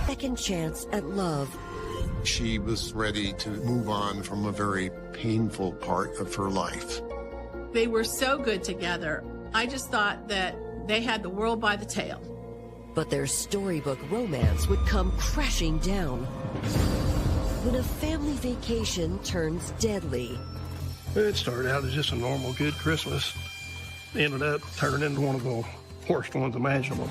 second chance at love. She was ready to move on from a very painful part of her life. They were so good together. I just thought that they had the world by the tail. But their storybook romance would come crashing down when a family vacation turns deadly. It started out as just a normal, good Christmas. Ended up turning into one of the worst ones imaginable.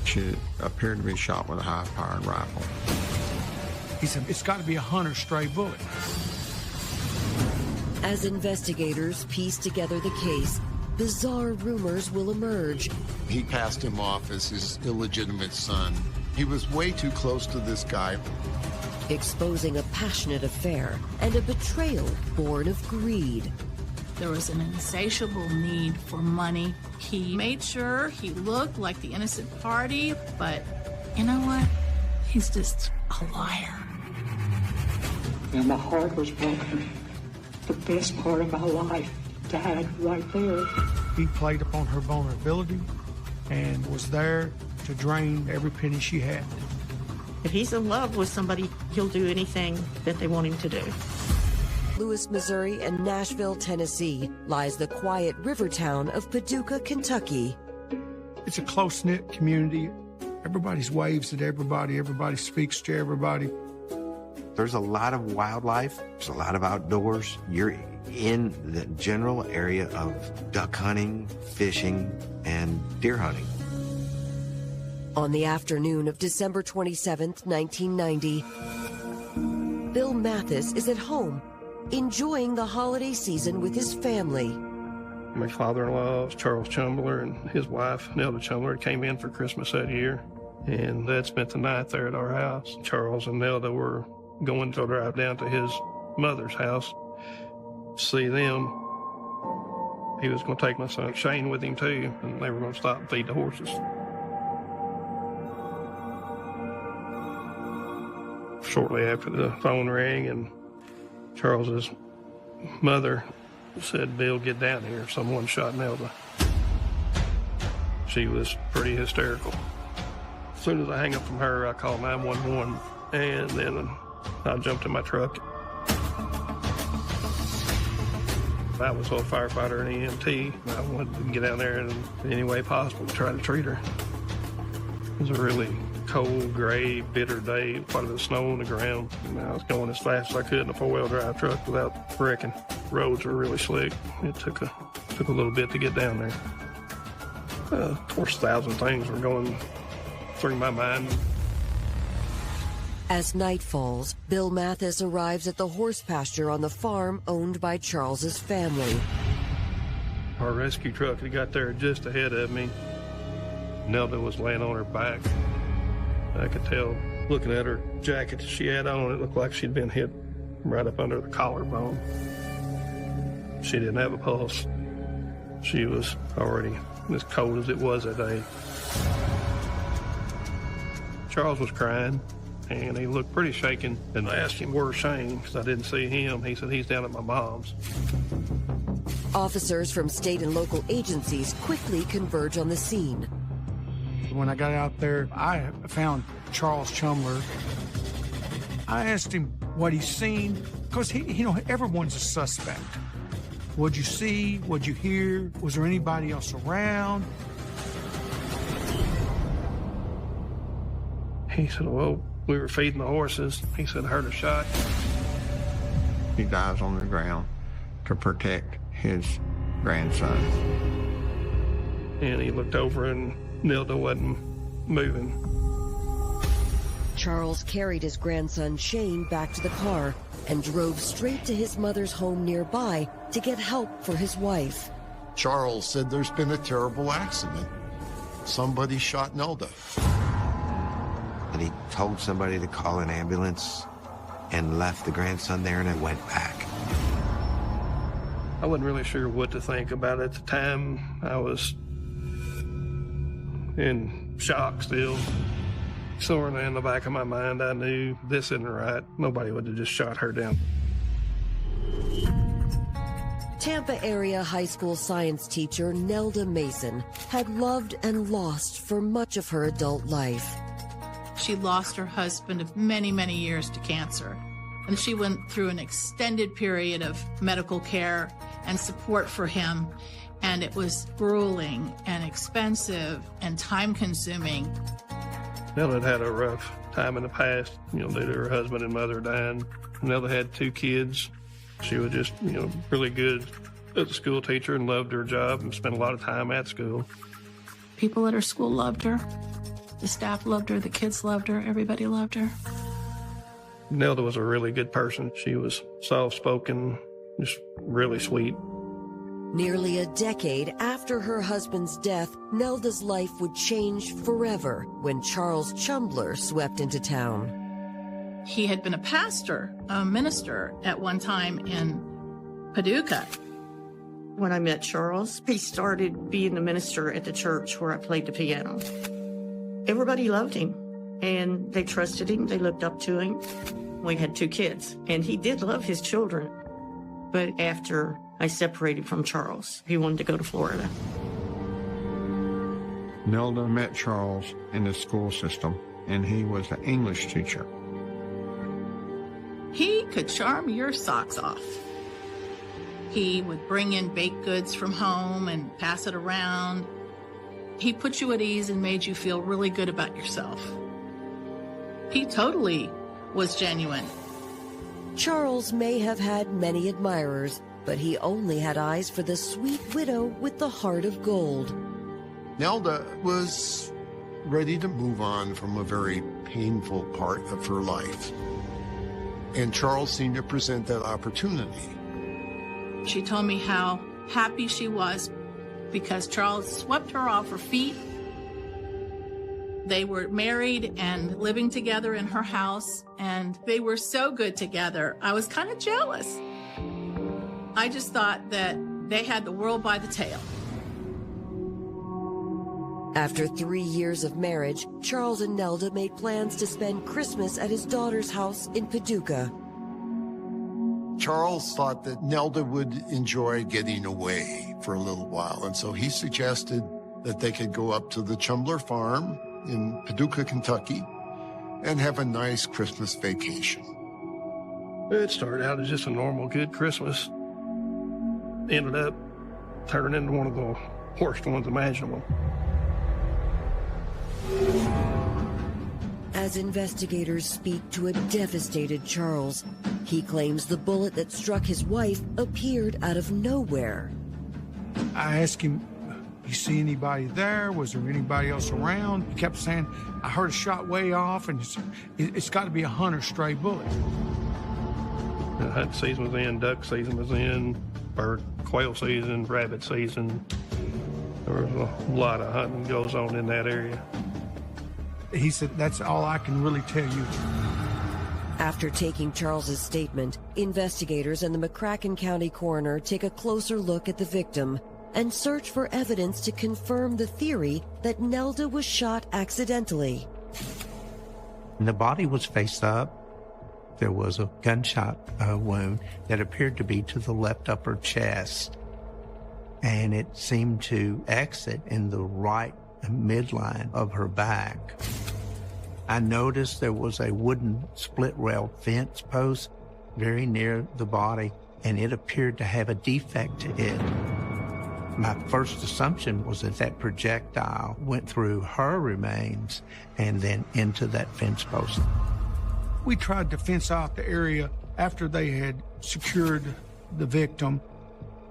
She appeared to be shot with a high-powered rifle. He said, it's got to be a hunter's stray bullet. As investigators piece together the case, bizarre rumors will emerge. He passed him off as his illegitimate son. He was way too close to this guy. Exposing a passionate affair and a betrayal born of greed. There was an insatiable need for money. He made sure he looked like the innocent party, but you know what? He's just a liar. And my heart was broken. The best part of my life died right there. He played upon her vulnerability and was there to drain every penny she had. If he's in love with somebody, he'll do anything that they want him to do. Louis, Missouri, and Nashville, Tennessee, lies the quiet river town of Paducah, Kentucky. It's a close-knit community. Everybody's waves at everybody. Everybody speaks to everybody. There's a lot of wildlife. There's a lot of outdoors. You're in the general area of duck hunting, fishing, and deer hunting. On the afternoon of December 27th, 1990, Bill Mathis is at home, enjoying the holiday season with his family. My father-in-law, Charles Chumbler, and his wife, Nelda Chumbler, came in for Christmas that year, and they'd spent the night there at our house. Charles and Nelda were going to drive down to his mother's house, see them. He was going to take my son Shane with him, too, and they were going to stop and feed the horses. Shortly after the phone rang, and Charles's mother said, "Bill, get down here. Someone shot Nelda." She was pretty hysterical. As soon as I hang up from her, I called 911, and then I jumped in my truck. I was a firefighter and EMT. I wanted to get down there in any way possible to try to treat her. It was a really cold, gray, bitter day, quite a bit of snow on the ground. And I was going as fast as I could in a four-wheel drive truck without wrecking. Roads were really slick. It took a little bit to get down there. Of course, 1,000 things were going through my mind. As night falls, Bill Mathis arrives at the horse pasture on the farm owned by Charles's family. Our rescue truck had got there just ahead of me. Nelda was laying on her back. I could tell, looking at her jacket that she had on, it looked like she'd been hit right up under the collarbone. She didn't have a pulse. She was already as cold as it was that day. Charles was crying, and he looked pretty shaken. And I asked him, "Where's Shane?" because I didn't see him. He said, "He's down at my mom's." Officers from state and local agencies quickly converge on the scene. When I got out there, I found Charles Chumbler. I asked him what he's seen, because everyone's a suspect. What'd you see? What'd you hear? Was there anybody else around? He said, "Well, we were feeding the horses." He said, "I heard a shot." He dies on the ground to protect his grandson. And he looked over, and Nelda wasn't moving. Charles carried his grandson Shane back to the car and drove straight to his mother's home nearby to get help for his wife. Charles said there's been a terrible accident. Somebody shot Nelda. And he told somebody to call an ambulance and left the grandson there, and I went back. I wasn't really sure what to think about it at the time. I was in shock still. Somewhere in the back of my mind, I knew this isn't right. Nobody would have just shot her down. Tampa area high school science teacher Nelda Mason had loved and lost for much of her adult life. She lost her husband of many, many years to cancer. And she went through an extended period of medical care and support for him. And it was grueling and expensive and time-consuming. Nelda had a rough time in the past, due to her husband and mother dying. Nelda had 2 kids. She was just, really good as a school teacher and loved her job and spent a lot of time at school. People at her school loved her. The staff loved her. The kids loved her. Everybody loved her. Nelda was a really good person. She was soft-spoken, just really sweet. Nearly a decade after her husband's death, Nelda's life would change forever when Charles Chumbler swept into town. He had been a pastor, a minister at one time in Paducah. When I met Charles, he started being the minister at the church where I played the piano. Everybody loved him, and they trusted him. They looked up to him. We had 2 kids, and he did love his children. But after I separated from Charles, he wanted to go to Florida. Nelda met Charles in the school system, and he was an English teacher. He could charm your socks off. He would bring in baked goods from home and pass it around. He put you at ease and made you feel really good about yourself. He totally was genuine. Charles may have had many admirers, but he only had eyes for the sweet widow with the heart of gold. Nelda was ready to move on from a very painful part of her life. And Charles seemed to present that opportunity. She told me how happy she was because Charles swept her off her feet. They were married and living together in her house, and they were so good together. I was kind of jealous. I just thought that they had the world by the tail. After 3 years of marriage, Charles and Nelda made plans to spend Christmas at his daughter's house in Paducah. Charles thought that Nelda would enjoy getting away for a little while, and so he suggested that they could go up to the Chumbler farm in Paducah, Kentucky, and have a nice Christmas vacation. It started out as just a normal, good Christmas. Ended up turning into one of the worst ones imaginable. As investigators speak to a devastated Charles, he claims the bullet that struck his wife appeared out of nowhere. I asked him, you see anybody there? Was there anybody else around? He kept saying, I heard a shot way off, and it's got to be a hunter stray bullet. The hunt season was in, duck season was in, bird, quail season, rabbit season. There was a lot of hunting goes on in that area. He said, that's all I can really tell you. After taking Charles's statement, investigators and the McCracken County coroner take a closer look at the victim and search for evidence to confirm the theory that Nelda was shot accidentally. The body was face up. There was a gunshot wound that appeared to be to the left upper chest, and it seemed to exit in the right midline of her back. I noticed there was a wooden split-rail fence post very near the body, and it appeared to have a defect to it. My first assumption was that that projectile went through her remains and then into that fence post. We tried to fence out the area after they had secured the victim.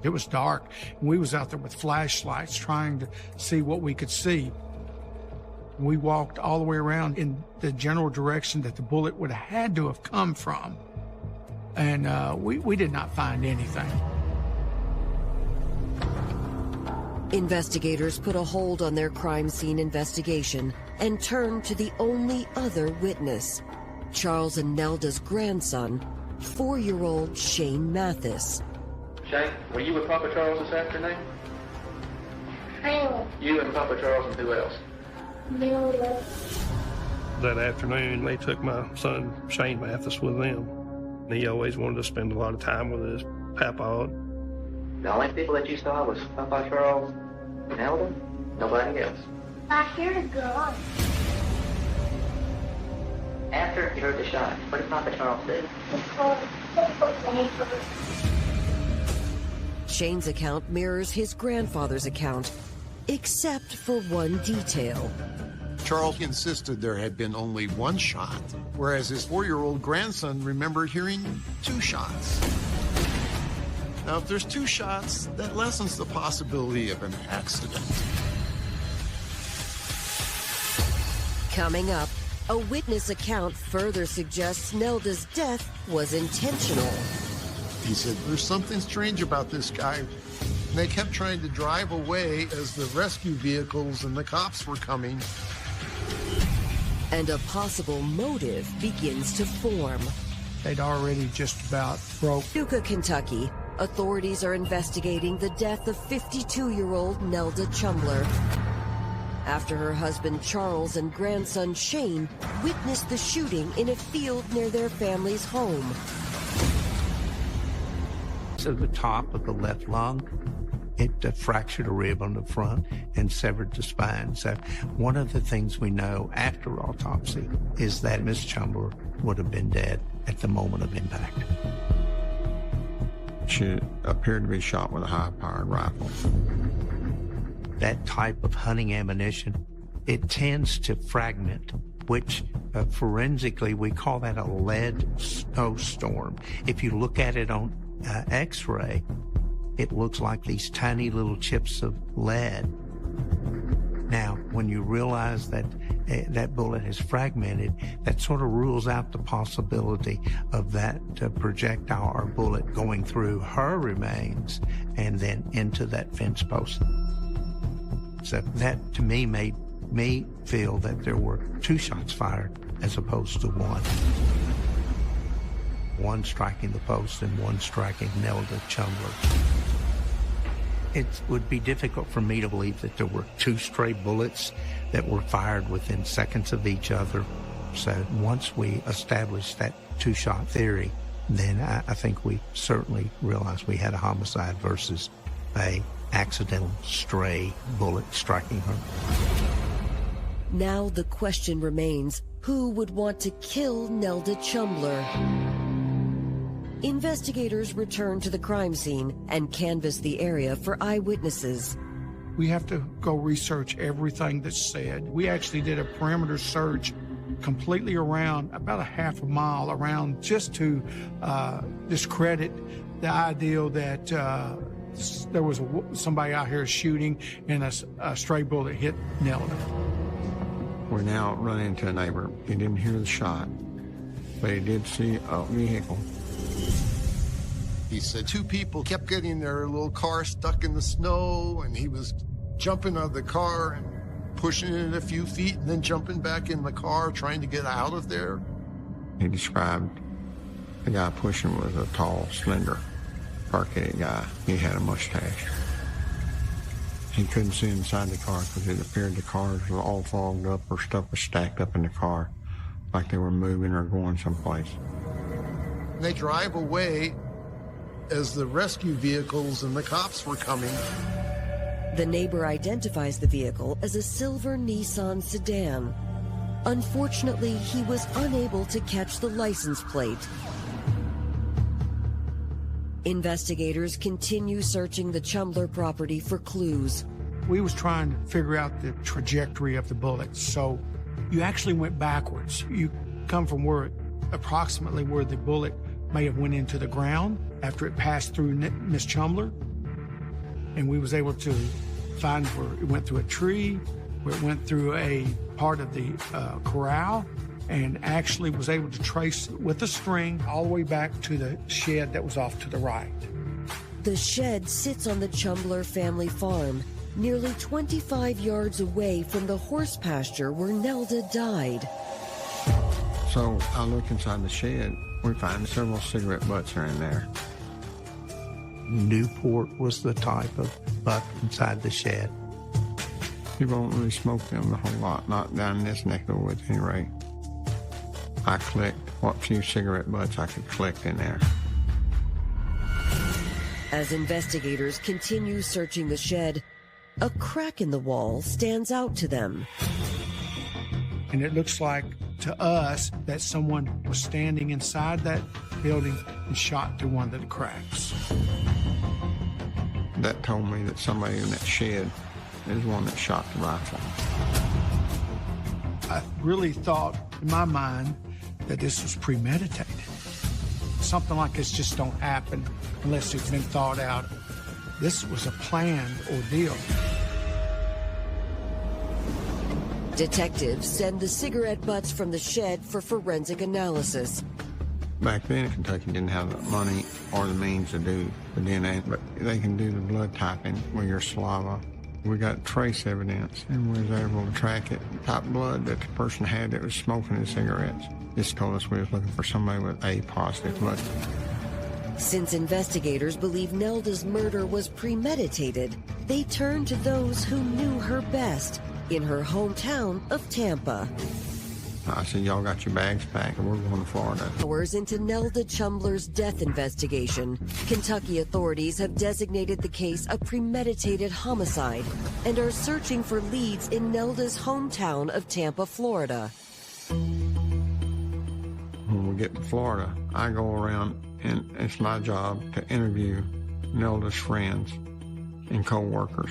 It was dark, and we was out there with flashlights trying to see what we could see. We walked all the way around in the general direction that the bullet would have had to have come from, and we did not find anything. Investigators put a hold on their crime scene investigation and turned to the only other witness, Charles and Nelda's grandson, 4-year-old Shane Mathis. Shane, were you with Papa Charles this afternoon? Hey. You and Papa Charles and who else? Nelda. That afternoon, they took my son, Shane Mathis, with them. He always wanted to spend a lot of time with his papa. The only people that you saw was Papa Charles and Nelda? Nobody else? I hear the gun. After you heard the shot, what did Papa Charles do? Shane's account mirrors his grandfather's account, except for one detail. Charles insisted there had been only one shot, whereas his 4-year-old grandson remembered hearing 2 shots. Now, if there's 2 shots, that lessens the possibility of an accident. Coming up, a witness account further suggests Nelda's death was intentional. He said, there's something strange about this guy. And they kept trying to drive away as the rescue vehicles and the cops were coming. And a possible motive begins to form. They'd already just about broke. Paducah, Kentucky. Authorities are investigating the death of 52-year-old Nelda Chumbler after her husband Charles and grandson Shane witnessed the shooting in a field near their family's home. So the top of the left lung, it fractured a rib on the front and severed the spine. So one of the things we know after autopsy is that Miss Chumbler would have been dead at the moment of impact. She appeared to be shot with a high-powered rifle. That type of hunting ammunition, it tends to fragment, which forensically we call that a lead snowstorm. If you look at it on X-ray, it looks like these tiny little chips of lead. Now, when you realize that that bullet has fragmented, that sort of rules out the possibility of that projectile or bullet going through her remains and then into that fence post. So that, to me, made me feel that there were 2 shots fired as opposed to 1. One striking the post and one striking Nelda Chumbler. It would be difficult for me to believe that there were 2 stray bullets that were fired within seconds of each other. So once we established that 2-shot theory, then I think we certainly realized we had a homicide versus a accidental stray bullet striking her. Now the question remains, who would want to kill Nelda Chumbler? Investigators return to the crime scene and canvass the area for eyewitnesses. We have to go research everything that's said. We actually did a perimeter search completely around, about a half a mile around, just to discredit the idea that there was somebody out here shooting and a stray bullet hit Nelda. We now run into a neighbor. He didn't hear the shot, but he did see a vehicle. He said 2 people kept getting their little car stuck in the snow, and he was jumping out of the car and pushing it a few feet and then jumping back in the car trying to get out of there. He described the guy pushing was a tall, slender, dark-haired guy. He had a mustache. He couldn't see inside the car because it appeared the cars were all fogged up or stuff was stacked up in the car, like they were moving or going someplace. They drive away as the rescue vehicles and the cops were coming. The neighbor identifies the vehicle as a silver Nissan sedan. Unfortunately, he was unable to catch the license plate. Investigators continue searching the Chumbler property for clues. We was trying to figure out the trajectory of the bullet, so you actually went backwards. You come from approximately where the bullet may have went into the ground after it passed through Miss Chumbler, and we was able to find where it went through a tree, where it went through a part of the corral, and actually was able to trace with a string all the way back to the shed that was off to the right. The shed sits on the Chumbler family farm, nearly 25 yards away from the horse pasture where Nelda died. So I look inside the shed. We find several cigarette butts are in there. Newport was the type of butt inside the shed. People don't really smoke them a whole lot, not down in this neck of the woods at any rate. I clicked what few cigarette butts I could collect in there. As investigators continue searching the shed, a crack in the wall stands out to them. And it looks like to us that someone was standing inside that building and shot through one of the cracks. That told me that somebody in that shed is the one that shot the rifle. I really thought in my mind that this was premeditated. Something like this just don't happen unless it's been thought out. This was a planned ordeal. Detectives send the cigarette butts from the shed for forensic analysis. Back then, Kentucky didn't have the money or the means to do the DNA, but they can do the blood typing with your saliva. We got trace evidence, and we was able to track it. The type of blood that the person had that was smoking the cigarettes. This told us we was looking for somebody with A positive blood. Since investigators believe Nelda's murder was premeditated, they turned to those who knew her best in her hometown of Tampa. I said, y'all got your bags packed, and we're going to Florida. Hours into Nelda Chumler's death investigation, Kentucky authorities have designated the case a premeditated homicide and are searching for leads in Nelda's hometown of Tampa, Florida. When we get to Florida, I go around, and it's my job to interview Nelda's friends and co-workers.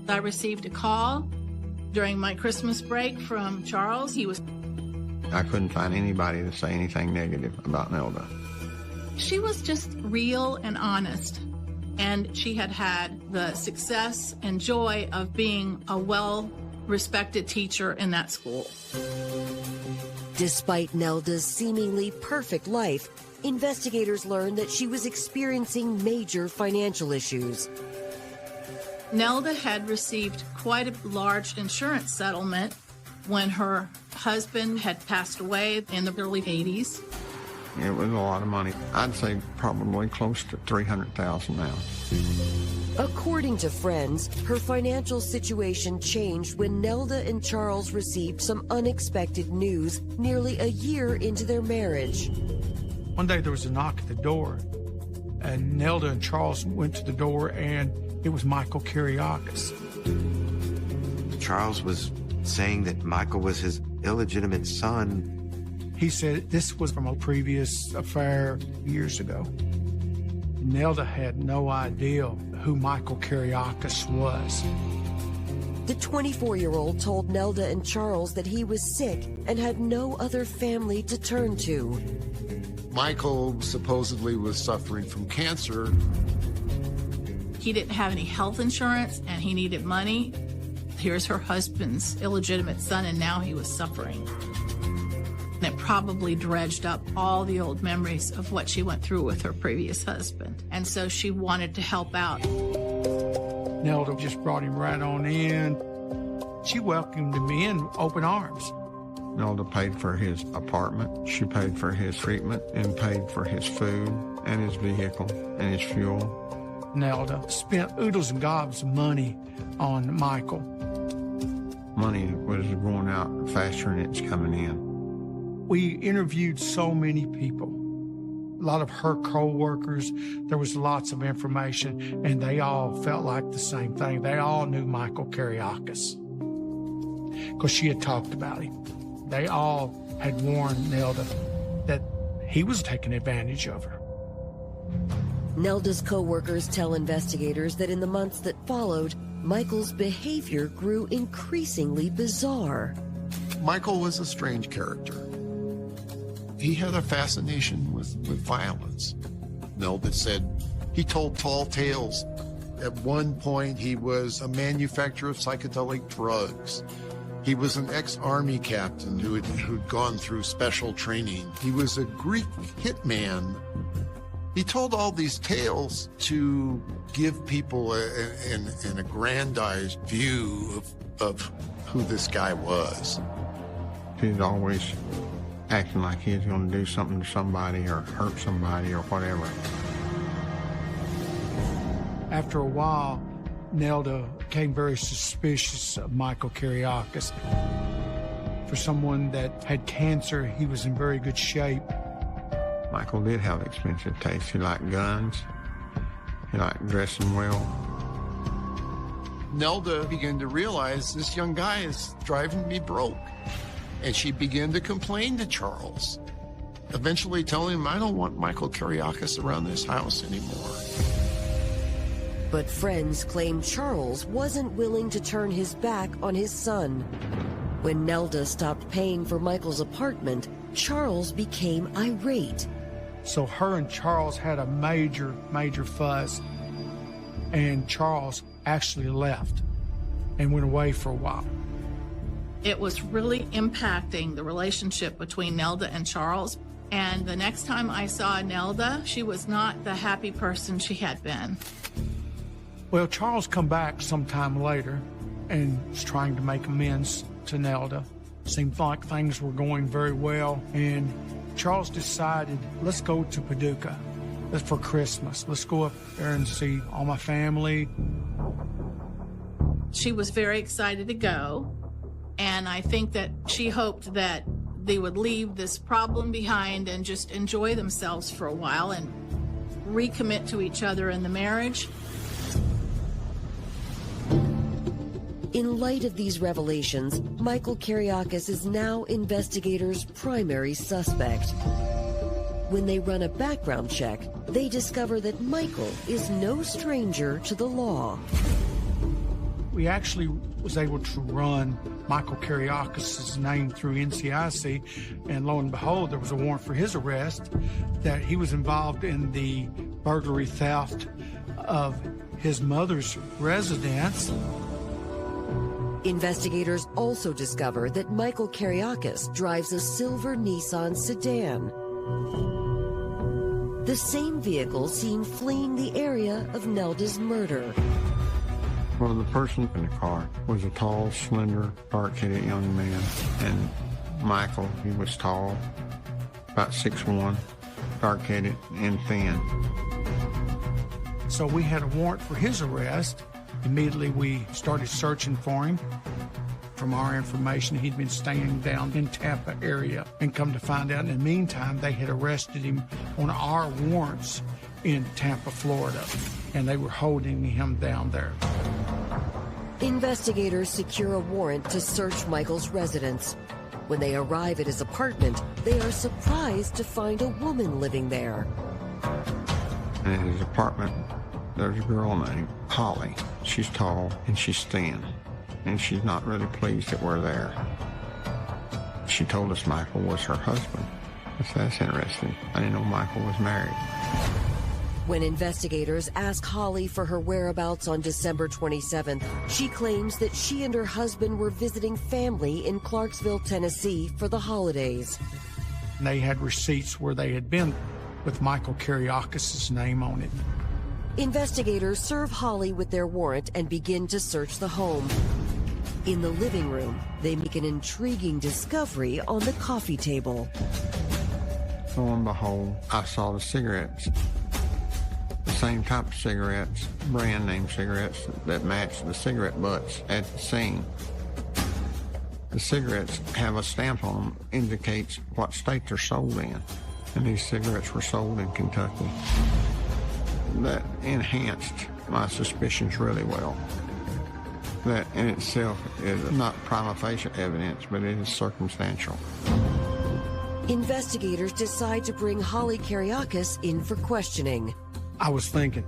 I received a call during my Christmas break from Charles. I couldn't find anybody to say anything negative about Nelda. She was just real and honest, and she had had the success and joy of being a well-respected teacher in that school. Despite Nelda's seemingly perfect life, investigators learned that she was experiencing major financial issues. Nelda had received quite a large insurance settlement when her husband had passed away in the early 80s. It was a lot of money. I'd say probably close to $300,000 now. According to friends, her financial situation changed when Nelda and Charles received some unexpected news nearly a year into their marriage. One day there was a knock at the door, and Nelda and Charles went to the door, and it was Michael Kiriakis. Charles was saying that Michael was his illegitimate son. He said this was from a previous affair years ago. Nelda had no idea who Michael Kiriakis was. The 24-year-old told Nelda and Charles that he was sick and had no other family to turn to. Michael supposedly was suffering from cancer. He didn't have any health insurance, and he needed money. Here's her husband's illegitimate son, and now he was suffering. And it probably dredged up all the old memories of what she went through with her previous husband. And so she wanted to help out. Nelda just brought him right on in. She welcomed him in open arms. Nelda paid for his apartment. She paid for his treatment and paid for his food and his vehicle and his fuel. Nelda spent oodles and gobs of money on Michael. Money was going out faster than it's coming in. We interviewed so many people, a lot of her co-workers. There was lots of information, and they all felt like the same thing. They all knew Michael Kiriakis because she had talked about him. They all had warned Nelda that he was taking advantage of her. Nelda's co-workers tell investigators that in the months that followed, Michael's behavior grew increasingly bizarre. Michael was a strange character. He had a fascination with violence. Nelda said he told tall tales. At one point, he was a manufacturer of psychedelic drugs. He was an ex-army captain who'd gone through special training. He was a Greek hitman. He told all these tales to give people an aggrandized view of who this guy was. He's always acting like he's going to do something to somebody or hurt somebody or whatever. After a while, Nelda became very suspicious of Michael Kiriakis. For someone that had cancer, he was in very good shape. Michael did have expensive taste. He liked guns. He liked dressing well. Nelda began to realize this young guy is driving me broke. And she began to complain to Charles, eventually telling him, I don't want Michael Kiriakis around this house anymore. But friends claim Charles wasn't willing to turn his back on his son. When Nelda stopped paying for Michael's apartment, Charles became irate. So her and Charles had a major fuss, and Charles actually left and went away for a while. It was really impacting the relationship between Nelda and Charles. And the next time I saw Nelda, she was not the happy person she had been. Well, Charles come back sometime later and was trying to make amends to Nelda. Seemed like things were going very well, and Charles decided, let's go to Paducah. That's for Christmas. Let's go up there and see all my family. She was very excited to go, and I think that she hoped that they would leave this problem behind and just enjoy themselves for a while and recommit to each other in the marriage. In light of these revelations, Michael Kiriakis is now investigators' primary suspect. When they run a background check, they discover that Michael is no stranger to the law. We actually was able to run Michael Kiriakis' name through NCIC, and lo and behold, there was a warrant for his arrest, that he was involved in the burglary theft of his mother's residence. Investigators also discover that Michael Kiriakis drives a silver Nissan sedan, the same vehicle seen fleeing the area of Nelda's murder. Well, the person in the car was a tall, slender, dark-headed young man. And Michael, he was tall, about 6'1", dark-headed and thin. So we had a warrant for his arrest. Immediately we started searching for him. From our information, he'd been staying down in Tampa area, and come to find out in the meantime, they had arrested him on our warrants in Tampa, Florida, and they were holding him down there. Investigators secure a warrant to search Michael's residence. When they arrive at his apartment, they are surprised to find a woman living there. In his apartment, there's a girl named Holly. She's tall and she's thin, and she's not really pleased that we're there. She told us Michael was her husband. I said, that's interesting. I didn't know Michael was married. When investigators ask Holly for her whereabouts on December 27th, she claims that she and her husband were visiting family in Clarksville, Tennessee for the holidays. They had receipts where they had been with Michael Kiriakis' name on it. Investigators serve Holly with their warrant and begin to search the home. In the living room, they make an intriguing discovery on the coffee table. Lo and behold, I saw the cigarettes. The same type of cigarettes, brand name cigarettes, that match the cigarette butts at the scene. The cigarettes have a stamp on them, indicates what state they're sold in. And these cigarettes were sold in Kentucky. That enhanced my suspicions really well. That in itself is not prima facie evidence, but it is circumstantial. Investigators decide to bring Holly Kiriakis in for questioning. I was thinking,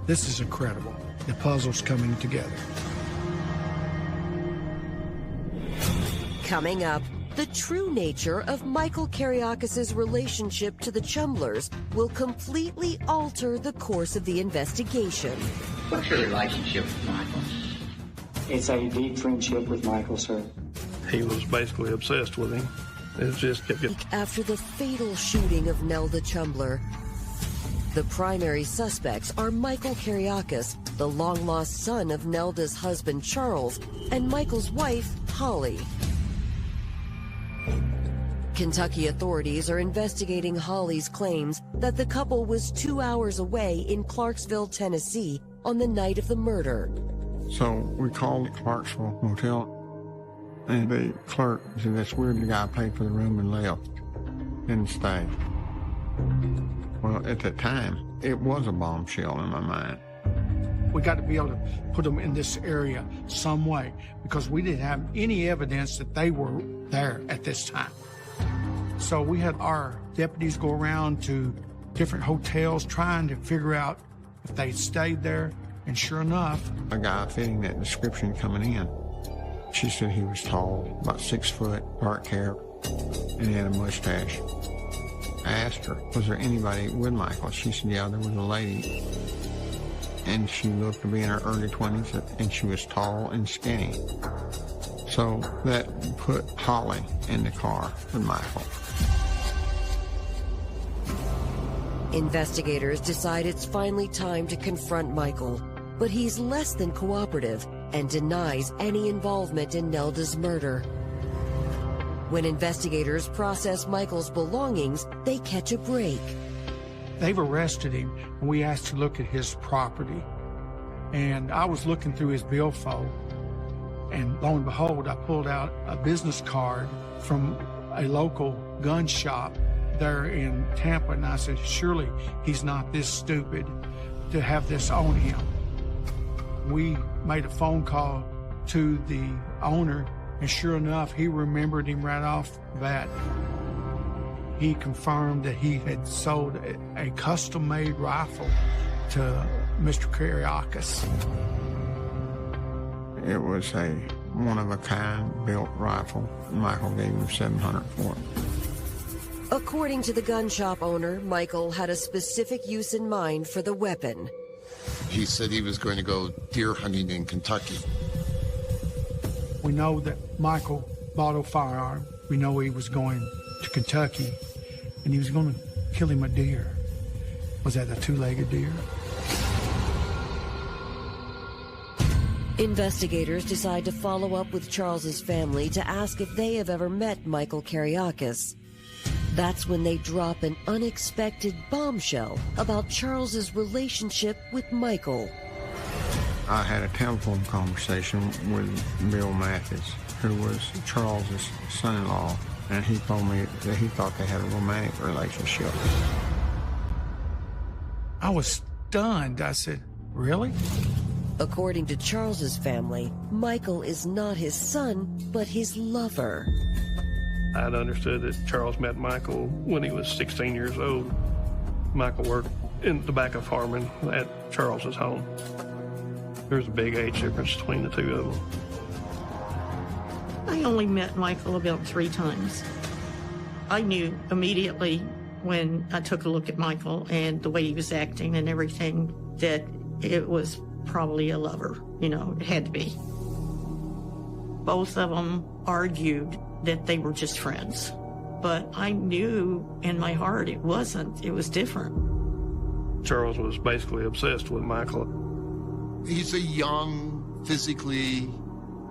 this is incredible. The puzzle's coming together. Coming up, the true nature of Michael Kiriakis' relationship to the Chumblers will completely alter the course of the investigation. What's your relationship with Michael? It's a deep friendship with Michael, sir. He was basically obsessed with him. It just kept getting... After the fatal shooting of Nelda Chumbler, the primary suspects are Michael Kiriakis, the long-lost son of Nelda's husband Charles, and Michael's wife, Holly. Kentucky authorities are investigating Holly's claims that the couple was 2 hours away in Clarksville, Tennessee, on the night of the murder. So we called the Clarksville Motel, and the clerk said, that's weird, the guy paid for the room and left, didn't stay. Well, at that time, it was a bombshell in my mind. We got to be able to put them in this area some way because we didn't have any evidence that they were there at this time. So we had our deputies go around to different hotels trying to figure out if they stayed there. And sure enough, a guy fitting that description coming in. She said he was tall, about 6 foot, dark hair, and he had a mustache. I asked her, was there anybody with Michael? She said, yeah, there was a lady. And she looked to be in her early 20s, and she was tall and skinny. So that put Holly in the car with Michael. Investigators decide it's finally time to confront Michael, but he's less than cooperative and denies any involvement in Nelda's murder. When investigators process Michael's belongings, they catch a break. They've arrested him, and we asked to look at his property. And I was looking through his billfold, and lo and behold, I pulled out a business card from a local gun shop there in Tampa, and I said, surely he's not this stupid to have this on him. We made a phone call to the owner, and sure enough, he remembered him right off the bat. He confirmed that he had sold a custom-made rifle to Mr. Karyakis. It was a one-of-a-kind built rifle. Michael gave him $700 for it. According to the gun shop owner, Michael had a specific use in mind for the weapon. He said he was going to go deer hunting in Kentucky. We know that Michael bought a firearm. We know he was going to Kentucky, and he was going to kill him a deer. Was that a two-legged deer? Investigators decide to follow up with Charles's family to ask if they have ever met Michael Karyakis. That's when they drop an unexpected bombshell about Charles's relationship with Michael. I had a telephone conversation with Bill Mathis, who was Charles's son-in-law, and he told me that he thought they had a romantic relationship. I was stunned. I said, really? According to Charles's family, Michael is not his son, but his lover. I'd understood that Charles met Michael when he was 16 years old. Michael worked in the back of farming at Charles's home. There's a big age difference between the two of them. I only met Michael about 3 times. I knew immediately when I took a look at Michael and the way he was acting and everything that it was probably a lover. You know, it had to be. Both of them argued that they were just friends. But I knew in my heart it wasn't. It was different. Charles was basically obsessed with Michael. He's a young, physically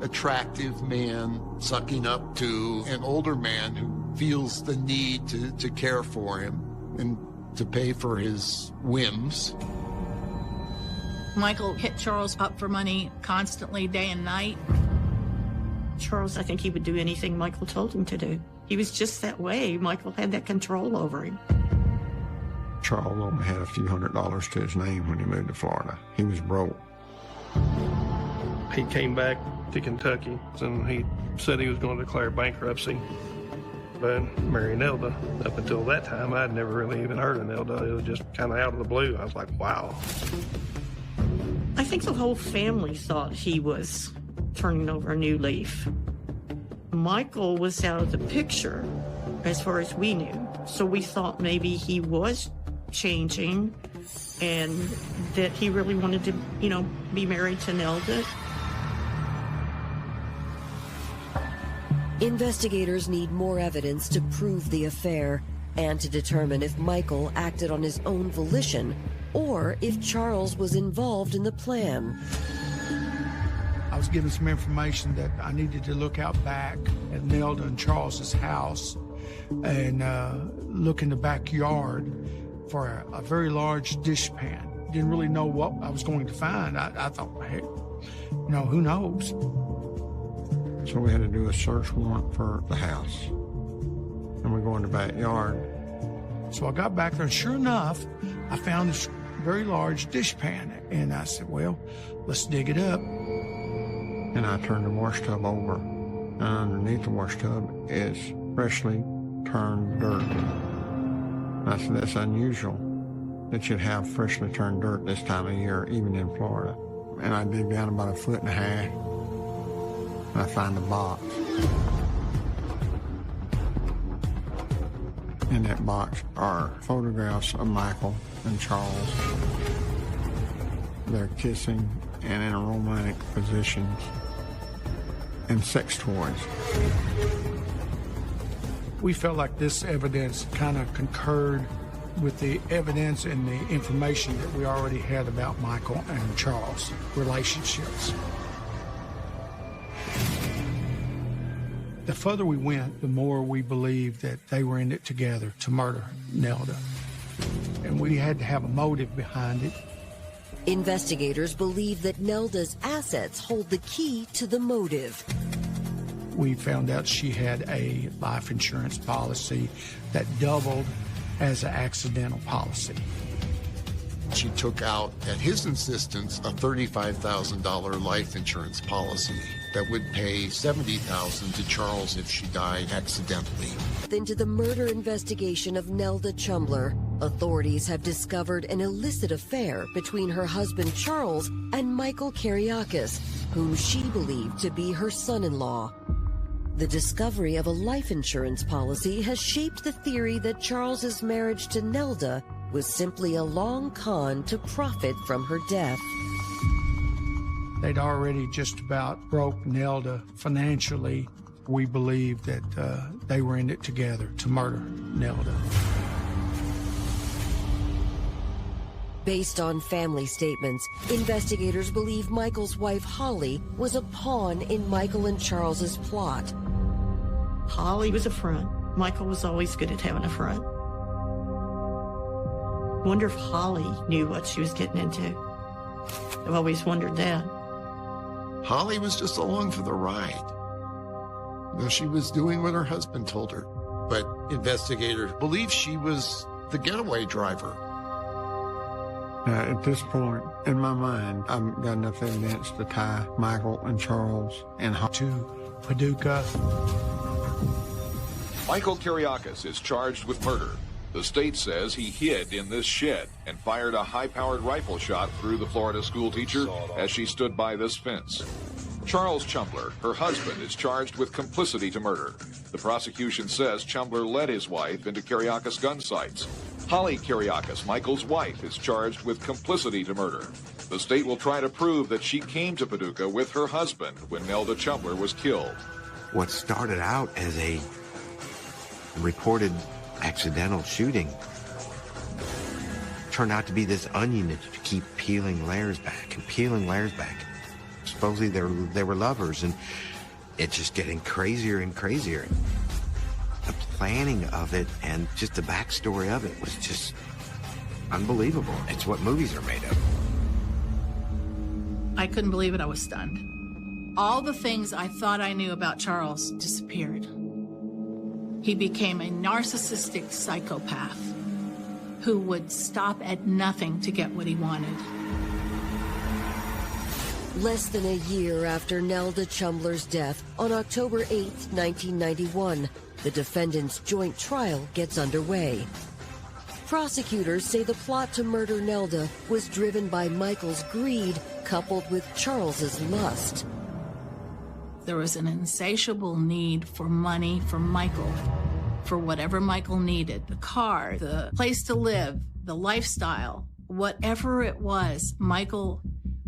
attractive man sucking up to an older man who feels the need to care for him and to pay for his whims. Michael hit Charles up for money constantly, day and night. Charles, I think he would do anything Michael told him to do. He was just that way. Michael had that control over him. Charles only had a few $100s to his name when he moved to Florida. He was broke. He came back to Kentucky, and he said he was going to declare bankruptcy. But marry Nelda, up until that time, I'd never really even heard of Nelda. It was just kind of out of the blue. I was like, wow. I think the whole family thought he was turning over a new leaf. Michael was out of the picture as far as we knew. So we thought maybe he was changing and that he really wanted to, be married to Nelda. Investigators need more evidence to prove the affair and to determine if Michael acted on his own volition or if Charles was involved in the plan. I was given some information that I needed to look out back at Nelda and Charles's house and look in the backyard for a very large dish pan. Didn't really know what I was going to find. I thought, hey, who knows? So we had to do a search warrant for the house. And we go in the backyard. So I got back there, and sure enough, I found this very large dishpan. And I said, well, let's dig it up. And I turned the wash tub over, and underneath the wash tub is freshly turned dirt. And I said, that's unusual that you'd have freshly turned dirt this time of year, even in Florida. And I dig down about 1.5 feet, and I find a box. In that box are photographs of Michael and Charles. They're kissing and in romantic positions, and sex toys. We felt like this evidence kind of concurred with the evidence and the information that we already had about Michael and Charles' relationships. The further we went, the more we believed that they were in it together to murder Nelda. And we had to have a motive behind it. Investigators believe that Nelda's assets hold the key to the motive. We found out she had a life insurance policy that doubled as an accidental policy. She took out, at his insistence, a $35,000 life insurance policy that would pay $70,000 to Charles if she died accidentally. Into the murder investigation of Nelda Chumbler, authorities have discovered an illicit affair between her husband Charles and Michael Kiriakis, whom she believed to be her son-in-law. The discovery of a life insurance policy has shaped the theory that Charles's marriage to Nelda was simply a long con to profit from her death. They'd already just about broke Nelda financially. We believed that they were in it together to murder Nelda. Based on family statements, investigators believe Michael's wife Holly was a pawn in Michael and Charles's plot. Holly was a front. Michael was always good at having a front. Wonder if Holly knew what she was getting into. I've always wondered that. Holly was just along for the ride. You know, she was doing what her husband told her, but investigators believe she was the getaway driver. At this point, in my mind, I've got enough evidence to tie Michael and Charles and to Paducah. Michael Kiriakis is charged with murder. The state says he hid in this shed and fired a high-powered rifle shot through the Florida school teacher as she stood by this fence. Charles Chumbler, her husband, is charged with complicity to murder. The prosecution says Chumbler led his wife into Kiriakis gun sites. Holly Kiriakis, Michael's wife, is charged with complicity to murder. The state will try to prove that she came to Paducah with her husband when Nelda Chumbler was killed. What started out as a reported accidental shooting turned out to be this onion that you keep peeling layers back and peeling layers back. Supposedly they were lovers, and it's just getting crazier and crazier. The planning of it and just the backstory of it was just unbelievable. It's what movies are made of. I couldn't believe it. I was stunned. All the things I thought I knew about Charles disappeared. He became a narcissistic psychopath who would stop at nothing to get what he wanted. Less than a year after Nelda Chumbler's death, on October 8, 1991, the defendant's joint trial gets underway. Prosecutors say the plot to murder Nelda was driven by Michael's greed coupled with Charles's lust. There was an insatiable need for money from Michael, for whatever Michael needed, the car, the place to live, the lifestyle, whatever it was, Michael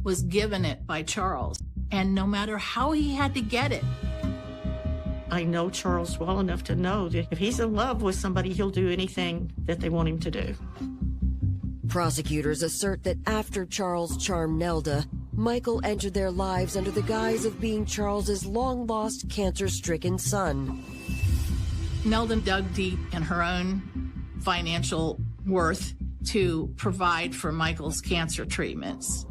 was given it by Charles. And no matter how he had to get it. I know Charles well enough to know that if he's in love with somebody, he'll do anything that they want him to do. Prosecutors assert that after Charles charmed Nelda, Michael entered their lives under the guise of being Charles's long-lost cancer-stricken son. Nelda dug deep in her own financial worth to provide for Michael's cancer treatments.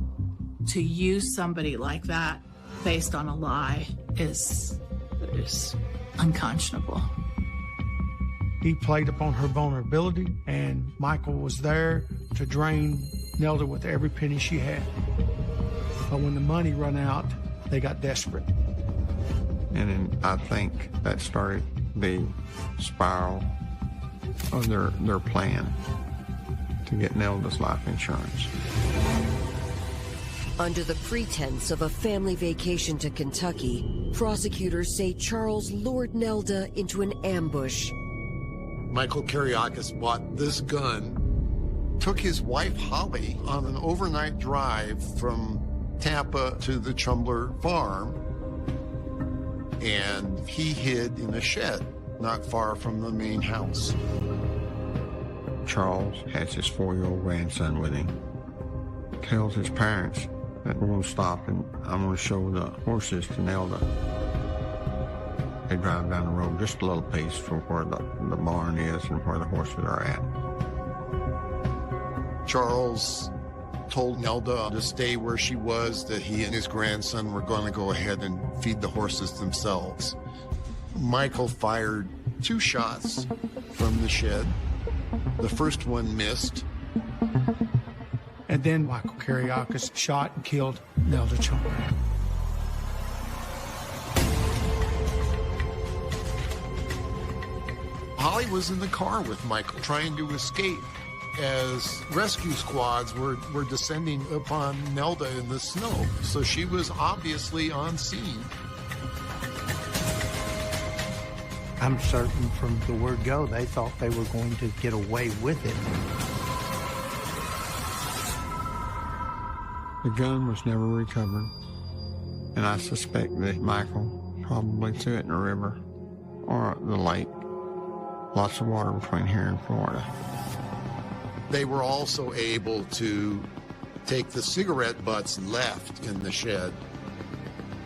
To use somebody like that based on a lie is unconscionable. He played upon her vulnerability, and Michael was there to drain Nelda with every penny she had. But when the money run out, they got desperate. And then I think that started the spiral of their plan to get Nelda's life insurance. Under the pretense of a family vacation to Kentucky, prosecutors say Charles lured Nelda into an ambush. Michael Kiriakis bought this gun, took his wife Holly on an overnight drive from Tampa to the Chumbler farm, and he hid in a shed not far from the main house. Charles has his 4-year-old grandson with him. Tells his parents that we're going to stop and I'm going to show the horses to Nelda. They drive down the road just a little piece from where the barn is and where the horses are at. Charles told Nelda to stay where she was, that he and his grandson were going to go ahead and feed the horses themselves. Michael fired 2 shots from the shed. The first one missed. And then Michael Kiriakis shot and killed Nelda Chumbler. Holly was in the car with Michael trying to escape as rescue squads were descending upon Nelda in the snow. So she was obviously on scene. I'm certain from the word go, they thought they were going to get away with it. The gun was never recovered, and I suspect that Michael probably threw it in the river or the lake. Lots of water between here and Florida. They were also able to take the cigarette butts left in the shed,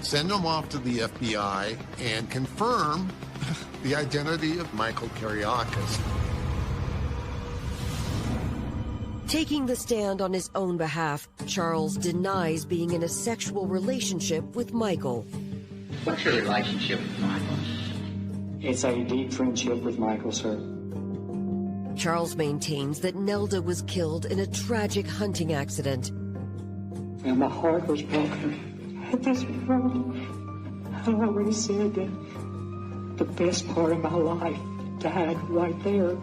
send them off to the FBI, and confirm the identity of Michael Kiriakis. Taking the stand on his own behalf, Charles denies being in a sexual relationship with Michael. What's your relationship with Michael? It's a deep friendship with Michael, sir. Charles maintains that Nelda was killed in a tragic hunting accident. And my heart was broken at this point. I already said that the best part of my life died right there.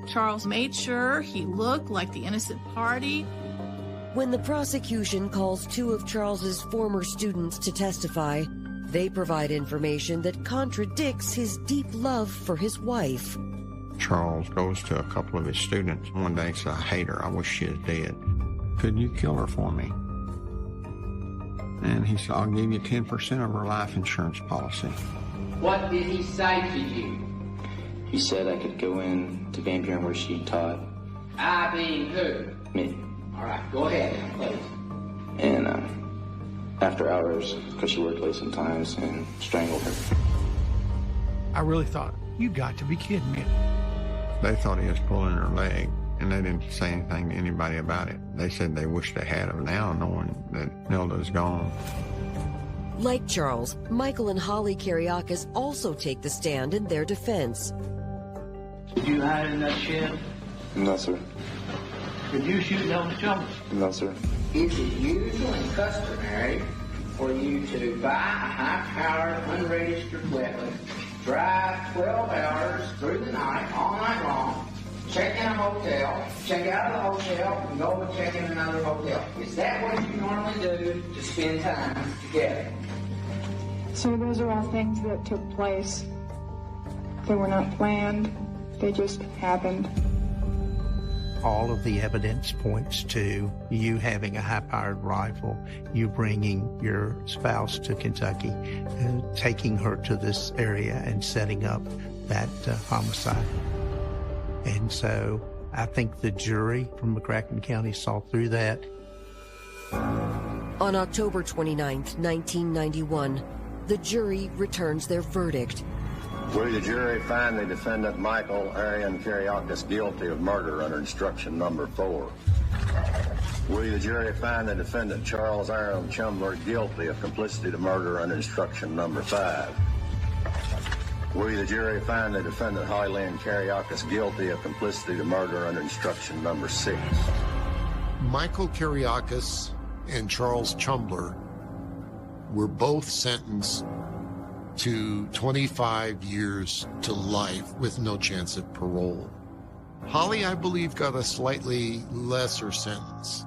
Charles made sure he looked like the innocent party. When the prosecution calls 2 of Charles's former students to testify, they provide information that contradicts his deep love for his wife. Charles goes to a couple of his students one day and says, I hate her, I wish she was dead. Could you kill her for me? And he said, I'll give you 10% of her life insurance policy. What did he say to you? He said I could go in to Van Buren where she taught. I being who? Me. All right, go ahead, please. And after hours, because she worked late sometimes, and strangled her. I really thought, you got to be kidding me. They thought he was pulling her leg, and they didn't say anything to anybody about it. They said they wish they had him now, knowing that Nelda's gone. Like Charles, Michael and Holly Kiriakis also take the stand in their defense. Did you hide in that shed? No, sir. Did you shoot Nelda Chumbler? No, sir. Is it usual and customary for you to buy a high-powered, unregistered weapon, drive 12 hours through the night, all night long, check in a hotel, check out of the hotel, and go and check in another hotel? Is that what you normally do to spend time together? So those are all things that took place. They were not planned. They just happened. All of the evidence points to you having a high-powered rifle, you bringing your spouse to Kentucky, taking her to this area and setting up that homicide. And so I think the jury from McCracken County saw through that. On October 29th, 1991, the jury returns their verdict. Will the jury find the defendant Michael Arian Kiriakis guilty of murder under instruction number 4? Will the jury find the defendant Charles Aaron Chumbler guilty of complicity to murder under instruction number 5? Will the jury find the defendant Holly Kiriakis guilty of complicity to murder under instruction number 6? Michael Kiriakis and Charles Chumbler were both sentenced to 25 years to life with no chance of parole. Holly, I believe, got a slightly lesser sentence.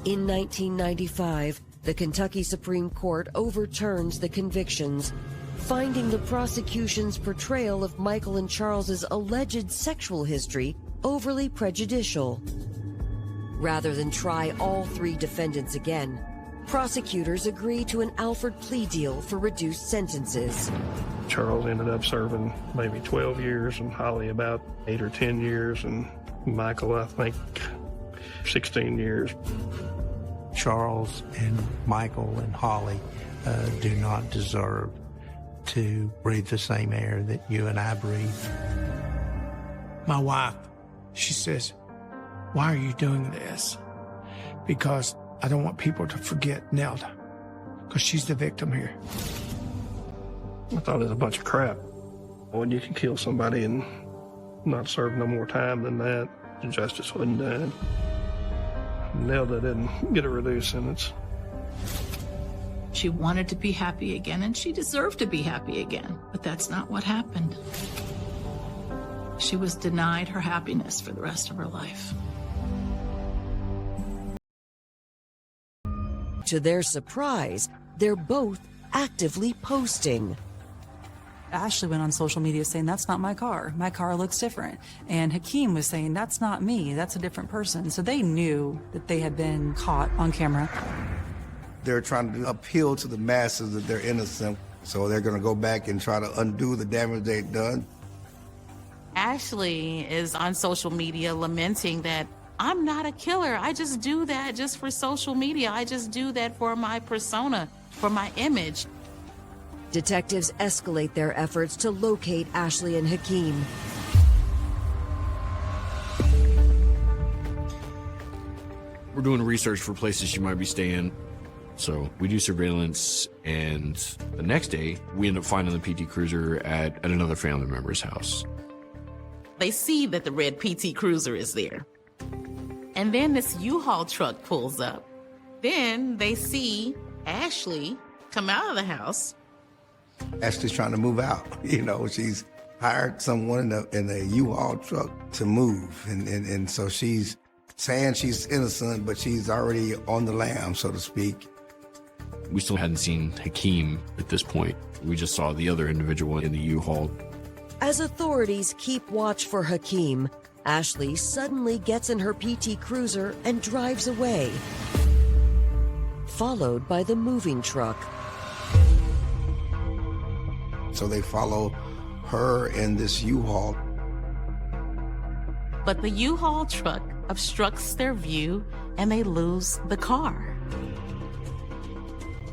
In 1995, the Kentucky Supreme Court overturns the convictions, finding the prosecution's portrayal of Michael and Charles's alleged sexual history overly prejudicial. Rather than try all three defendants again, prosecutors agree to an Alford plea deal for reduced sentences. Charles ended up serving maybe 12 years, and Holly about 8 or 10 years, and Michael, I think, 16 years. Charles and Michael and Holly do not deserve to breathe the same air that you and I breathe. My wife, she says, "Why are you doing this?" Because I don't want people to forget Nelda, because she's the victim here. I thought it was a bunch of crap. When you can kill somebody and not serve no more time than that, the justice wasn't done. Nelda didn't get a reduced sentence. She wanted to be happy again, and she deserved to be happy again, but that's not what happened. She was denied her happiness for the rest of her life. To their surprise, they're both actively posting. Ashley went on social media saying, "That's not my car. My car looks different." And Hakeem was saying, "That's not me. That's a different person." So they knew that they had been caught on camera. They're trying to appeal to the masses that they're innocent. So they're going to go back and try to undo the damage they've done. Ashley is on social media lamenting that, "I'm not a killer. I just do that just for social media. I just do that for my persona, for my image." Detectives escalate their efforts to locate Ashley and Hakeem. We're doing research for places she might be staying. So we do surveillance, and the next day, we end up finding the PT Cruiser at another family member's house. They see that the red PT Cruiser is there. And then this U-Haul truck pulls up. Then they see Ashley come out of the house. Ashley's trying to move out. You know, she's hired someone in a U-Haul truck to move. And so she's saying she's innocent, but she's already on the lam, so to speak. We still hadn't seen Hakeem at this point. We just saw the other individual in the U-Haul. As authorities keep watch for Hakeem, Ashley suddenly gets in her PT Cruiser and drives away, followed by the moving truck. So they follow her in this U-Haul. But the U-Haul truck obstructs their view and they lose the car.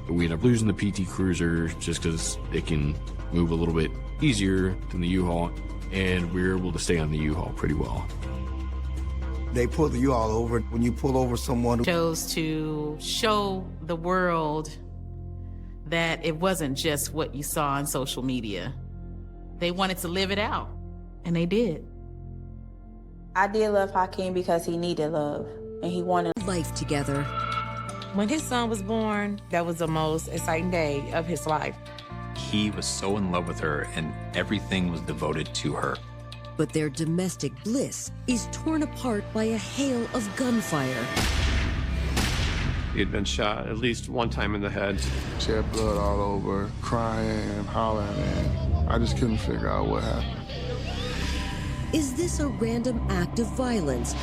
We end up losing the PT Cruiser just because it can move a little bit easier than the U-Haul, and we were able to stay on the U-Haul pretty well. They pull the U-Haul over. When you pull over someone who chose to show the world that it wasn't just what you saw on social media. They wanted to live it out, and they did. I did love Hakeem because he needed love, and he wanted life together. When his son was born, that was the most exciting day of his life. He was so in love with her, and everything was devoted to her. But their domestic bliss is torn apart by a hail of gunfire. He had been shot at least one time in the head. She had blood all over, crying and hollering, and I just couldn't figure out what happened. Is this a random act of violence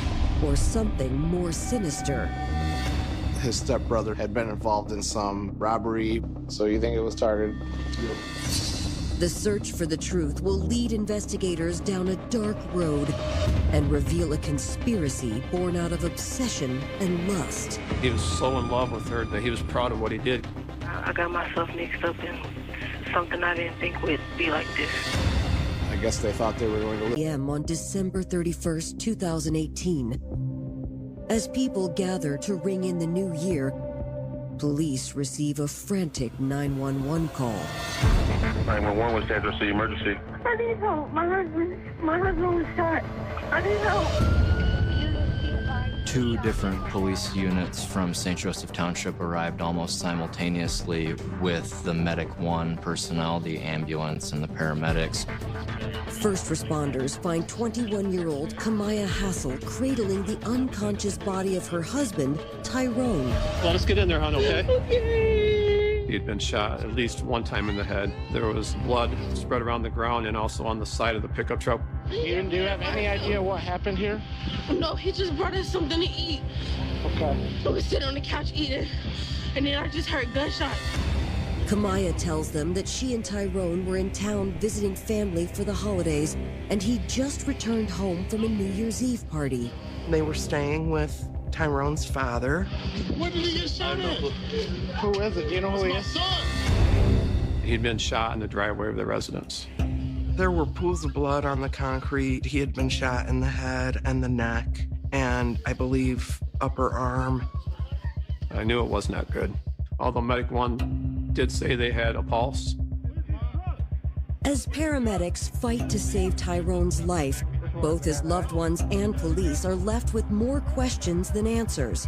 or something more sinister? His stepbrother had been involved in some robbery, so you think it was targeted? The search for the truth will lead investigators down a dark road and reveal a conspiracy born out of obsession and lust. He was so in love with her that he was proud of what he did. I got myself mixed up in something I didn't think would be like this. I guess they thought they were going to live. On December 31st, 2018. As people gather to ring in the new year, Police receive a frantic 911 call. 911 was there to see emergency. I need help. My husband was shot. I need help. 2 different police units from St. Joseph Township arrived almost simultaneously with the Medic 1 personnel, the ambulance, and the paramedics. First responders find 21-year-old Kamaya Hassel cradling the unconscious body of her husband, Tyrone. Let us get in there, hon, okay? Okay. He had been shot at least one time in the head. There was blood spread around the ground and also on the side of the pickup truck. Do you have any idea what happened here? No, he just brought us something to eat. Okay. We were sitting on the couch eating, and then I just heard gunshots. Kamaya tells them that she and Tyrone were in town visiting family for the holidays, and he just returned home from a New Year's Eve party. They were staying with Tyrone's father. Where did he get shot at? Who is it? Do you know who he is? He'd been shot in the driveway of the residence. There were pools of blood on the concrete. He had been shot in the head and the neck, and I believe upper arm. I knew it was not good. Although Medic 1 did say they had a pulse. As paramedics fight to save Tyrone's life, both his loved ones and police are left with more questions than answers.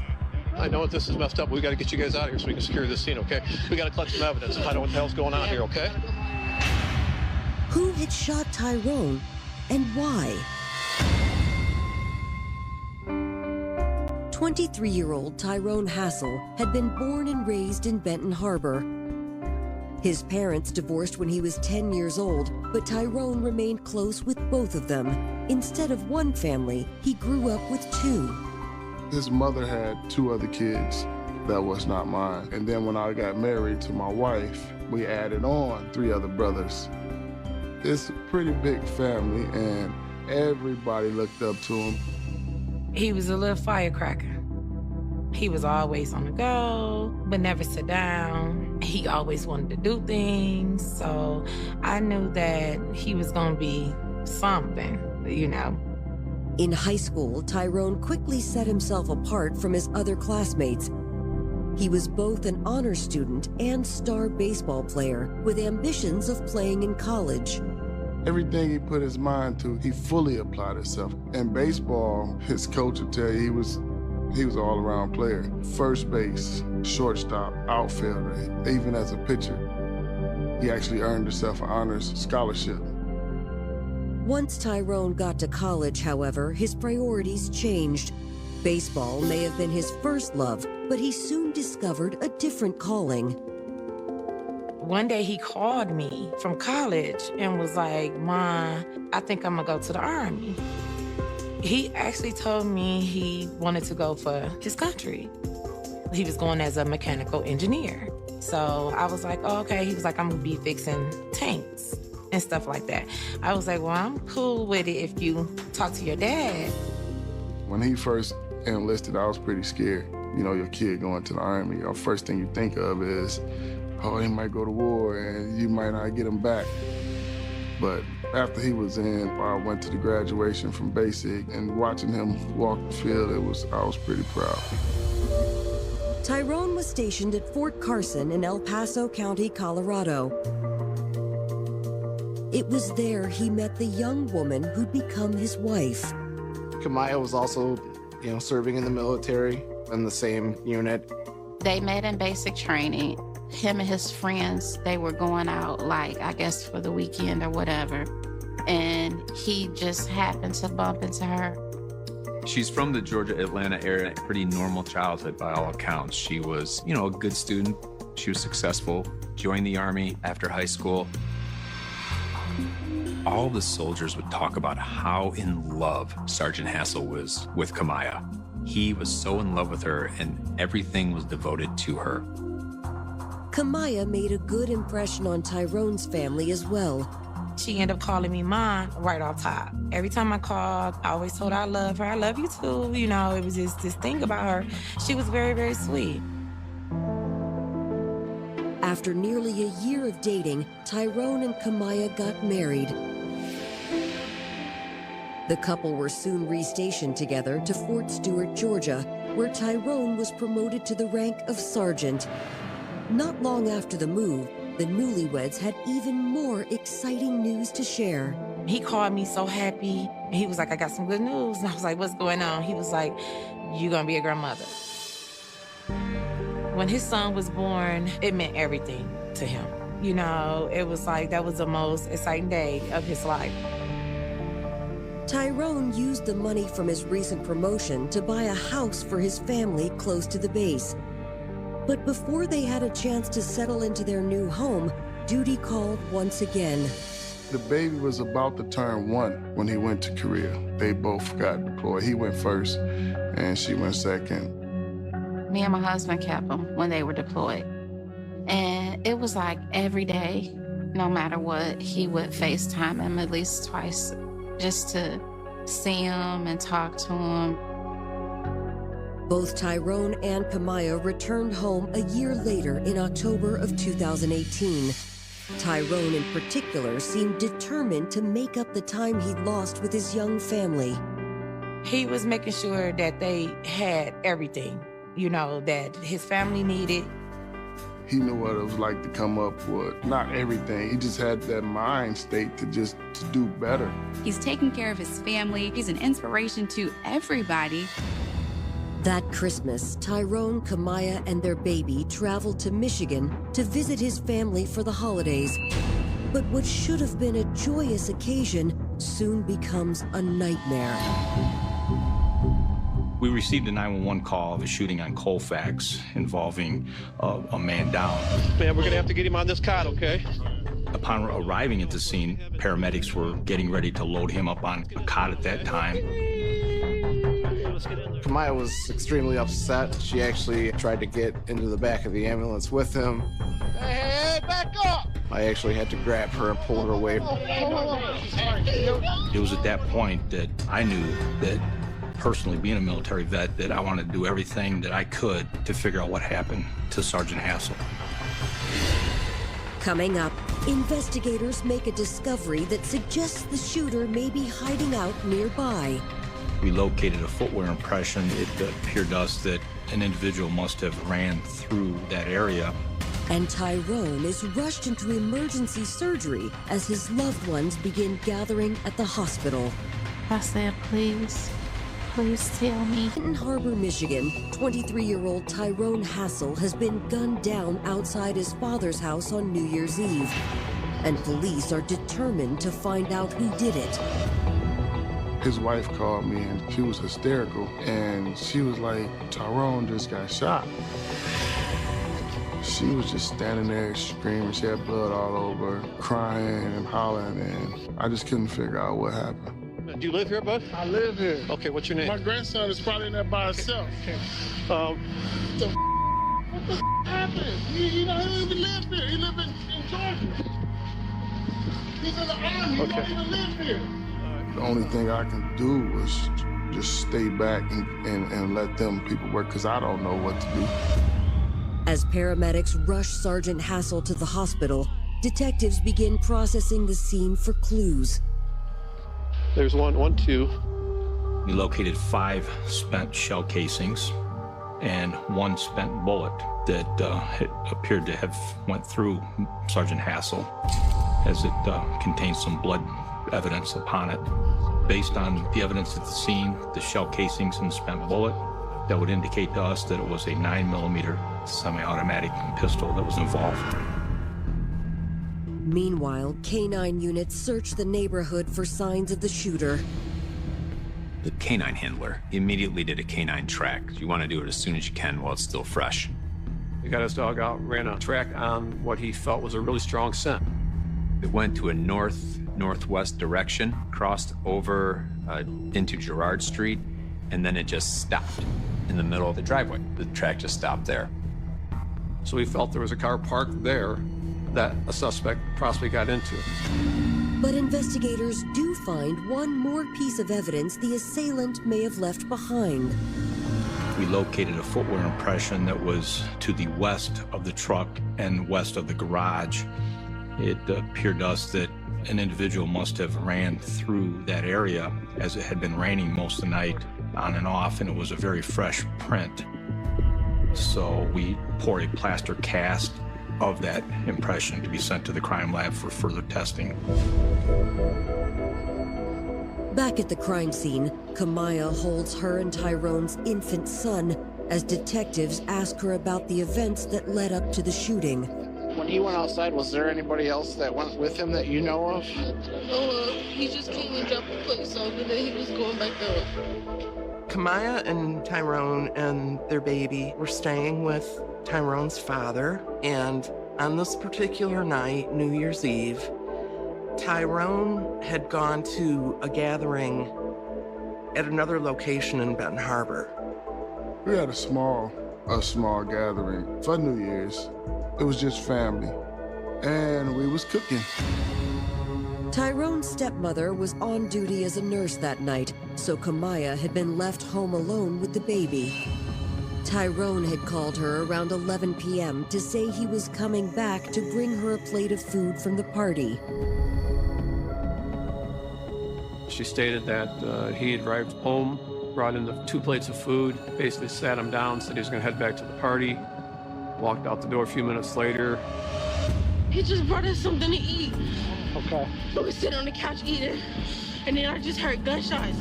I know this is messed up. We got to get you guys out of here so we can secure this scene, okay? We got to collect some evidence and find out what the hell's going on here, okay? Who had shot Tyrone and why? 23-year-old Tyrone Hassel had been born and raised in Benton Harbor. His parents divorced when he was 10 years old, but Tyrone remained close with both of them. Instead of one family, he grew up with 2. His mother had 2 other kids. That was not mine. And then when I got married to my wife, we added on 3 other brothers. It's a pretty big family, and everybody looked up to him. He was a little firecracker. He was always on the go, but never sit down. He always wanted to do things, so I knew that he was gonna be something, you know. In high school, Tyrone quickly set himself apart from his other classmates. He was both an honor student and star baseball player with ambitions of playing in college. Everything he put his mind to, he fully applied himself. In baseball, his coach would tell you he was an all-around player. First base, shortstop, outfielder, even as a pitcher. He actually earned himself an honors scholarship. Once Tyrone got to college, however, his priorities changed. Baseball may have been his first love, but he soon discovered a different calling. One day he called me from college and was like, "Ma, I think I'm gonna go to the Army." He actually told me he wanted to go for his country. He was going as a mechanical engineer. So I was like, oh, okay. He was like, I'm gonna be fixing tanks and stuff like that. I was like, well, I'm cool with it if you talk to your dad. When he first enlisted, I was pretty scared. You know, your kid going to the Army, the first thing you think of is, oh, he might go to war and you might not get him back. But after he was in, I went to the graduation from basic, and watching him walk the field, I was pretty proud. Tyrone was stationed at Fort Carson in El Paso County, Colorado. It was there he met the young woman who'd become his wife. Kamaya was also, serving in the military in the same unit. They met in basic training. Him and his friends, they were going out, I guess for the weekend or whatever. And he just happened to bump into her. She's from the Georgia-Atlanta area, pretty normal childhood by all accounts. She was, a good student. She was successful, joined the Army after high school. All the soldiers would talk about how in love Sergeant Hassel was with Kamaya. He was so in love with her, and everything was devoted to her. Kamaya made a good impression on Tyrone's family as well. She ended up calling me Mom right off top. Every time I called, I always told her I love her. I love you too. It was just this thing about her. She was very, very sweet. After nearly a year of dating, Tyrone and Kamaya got married. The couple were soon restationed together to Fort Stewart, Georgia, where Tyrone was promoted to the rank of sergeant. Not long after the move, the newlyweds had even more exciting news to share. He called me so happy. He was like, I got some good news. And I was like, what's going on? He was like, you're gonna be a grandmother. When his son was born, it meant everything to him. You know, it was like, that was the most exciting day of his life. Tyrone used the money from his recent promotion to buy a house for his family close to the base. But before they had a chance to settle into their new home, duty called once again. The baby was about to turn 1 when he went to Korea. They both got deployed. He went first and she went second. Me and my husband kept him when they were deployed. And it was like every day, no matter what, he would FaceTime him at least twice just to see him and talk to him. Both Tyrone and Kamaya returned home a year later in October of 2018. Tyrone in particular seemed determined to make up the time he lost with his young family. He was making sure that they had everything, you know, that his family needed. He knew what it was like to come up with not everything. He just had that mind state to do better. He's taking care of his family. He's an inspiration to everybody. That Christmas, Tyrone, Kamaya, and their baby traveled to Michigan to visit his family for the holidays. But what should have been a joyous occasion soon becomes a nightmare. We received a 911 call of a shooting on Colfax involving a man down. Man, we're gonna have to get him on this cot, okay? Upon arriving at the scene, paramedics were getting ready to load him up on a cot at that time. Kamaya was extremely upset. She actually tried to get into the back of the ambulance with him. Hey, back up! I actually had to grab her and pull her away. It was at that point that I knew that, personally, being a military vet, that I wanted to do everything that I could to figure out what happened to Sergeant Hassel. Coming up, investigators make a discovery that suggests the shooter may be hiding out nearby. We located a footwear impression. It appeared to us that an individual must have ran through that area. And Tyrone is rushed into emergency surgery as his loved ones begin gathering at the hospital. I said, please tell me. In Harbor, Michigan, 23-year-old Tyrone Hassel has been gunned down outside his father's house on New Year's Eve. And police are determined to find out who did it. His wife called me and she was hysterical. And she was like, Tyrone just got shot. She was just standing there screaming. She had blood all over, crying and hollering. And I just couldn't figure out what happened. Do you live here, bud? I live here. Okay, what's your name? My grandson is probably in there by himself. Okay. What the happened? He don't even live here. He live in Georgia. He's in the army. He don't even live here. The only thing I can do was just stay back and let them people work, because I don't know what to do. As paramedics rush Sergeant Hassel to the hospital, detectives begin processing the scene for clues. There's one, two. We located 5 spent shell casings and 1 spent bullet that appeared to have went through Sergeant Hassel, as it contains some blood evidence upon it. Based on the evidence at the scene, the shell casings and the spent bullet, that would indicate to us that it was a 9mm semi-automatic pistol that was involved. Meanwhile, K-9 units search the neighborhood for signs of the shooter. The K-9 handler immediately did a K-9 track. You want to do it as soon as you can while it's still fresh. He got his dog out, ran a track on what he felt was a really strong scent. It went to a north-northwest direction, crossed over into Girard Street, and then it just stopped in the middle of the driveway. The track just stopped there. So he felt there was a car parked there that a suspect possibly got into. But investigators do find one more piece of evidence the assailant may have left behind. We located a footwear impression that was to the west of the truck and west of the garage. It appeared to us that an individual must have ran through that area, as it had been raining most of the night on and off, and it was a very fresh print. So we poured a plaster cast of that impression to be sent to the crime lab for further testing. Back at the crime scene, Kamaya holds her and Tyrone's infant son as detectives ask her about the events that led up to the shooting. When he went outside, was there anybody else that went with him that you know of? No, he just came and dropped the place off, and then he was going back up. Kamaya and Tyrone and their baby were staying with Tyrone's father, and on this particular night, New Year's Eve, Tyrone had gone to a gathering at another location in Benton Harbor. We had a small gathering for New Year's. It was just family, and we was cooking. Tyrone's stepmother was on duty as a nurse that night, so Kamaya had been left home alone with the baby. Tyrone had called her around 11 p.m. to say he was coming back to bring her a plate of food from the party. She stated that he had arrived home, brought in the 2 plates of food, basically sat him down, said he was going to head back to the party, walked out the door a few minutes later. He just brought us something to eat. Okay. We were sitting on the couch eating, and then I just heard gunshots.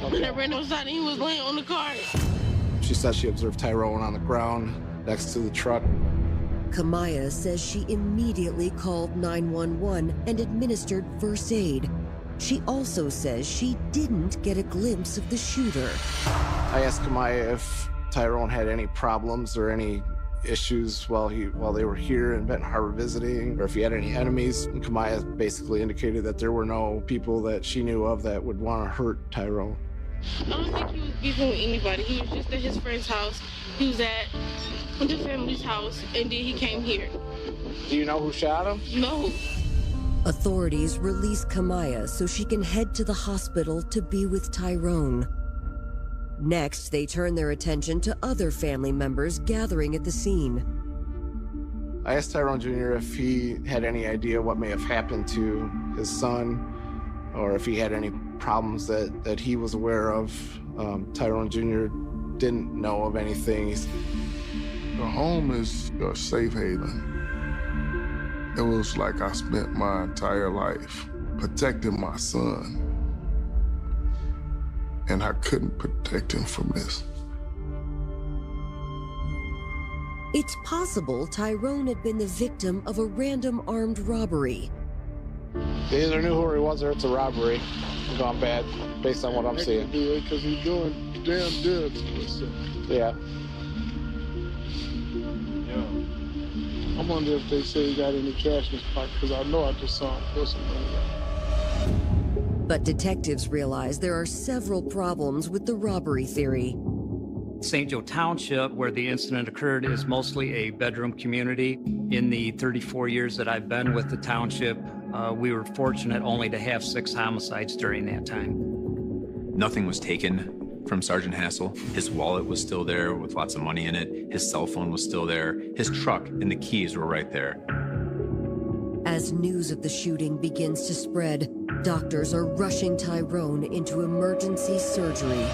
Okay. And I ran outside, and he was laying on the car. She said she observed Tyrone on the ground next to the truck. Kamaya says she immediately called 911 and administered first aid. She also says she didn't get a glimpse of the shooter. I asked Kamaya if Tyrone had any problems or any issues while they were here in Benton Harbor visiting, or if he had any enemies. And Kamaya basically indicated that there were no people that she knew of that would want to hurt Tyrone. I don't think he was beefing with anybody. He was just at his friend's house. He was at the family's house, and then he came here. Do you know who shot him? No. Authorities release Kamaya so she can head to the hospital to be with Tyrone. Next, they turn their attention to other family members gathering at the scene. I asked Tyrone Jr. if he had any idea what may have happened to his son, or if he had any problems that he was aware of. Tyrone Jr. didn't know of anything. The home is a safe haven. It was like I spent my entire life protecting my son, and I couldn't protect him from this. It's possible Tyrone had been the victim of a random armed robbery. They either knew who he was or it's a robbery. It's gone bad, based on what I'm seeing. Because he's doing damn good to himself. Yeah. I wonder if they say he got any cash in his pocket, because I know I just saw him pull some money out. But detectives realize there are several problems with the robbery theory. St. Joe Township, where the incident occurred, is mostly a bedroom community. In the 34 years that I've been with the township, we were fortunate only to have 6 homicides during that time. Nothing was taken from Sergeant Hassel. His wallet was still there with lots of money in it. His cell phone was still there. His truck and the keys were right there. As news of the shooting begins to spread, doctors are rushing Tyrone into emergency surgery.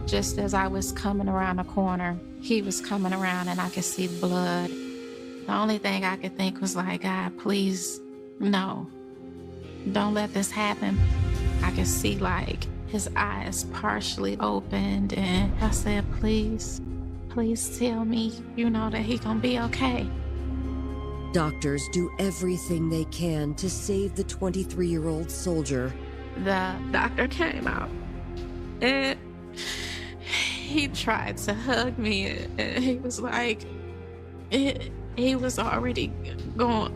Just as I was coming around the corner, he was coming around and I could see blood. The only thing I could think was like, God, please, no. Don't let this happen. I could see like his eyes partially opened, and I said, please tell me, that he gonna be okay. Doctors do everything they can to save the 23-year-old soldier. The doctor came out and he tried to hug me, and he was like, he was already gone.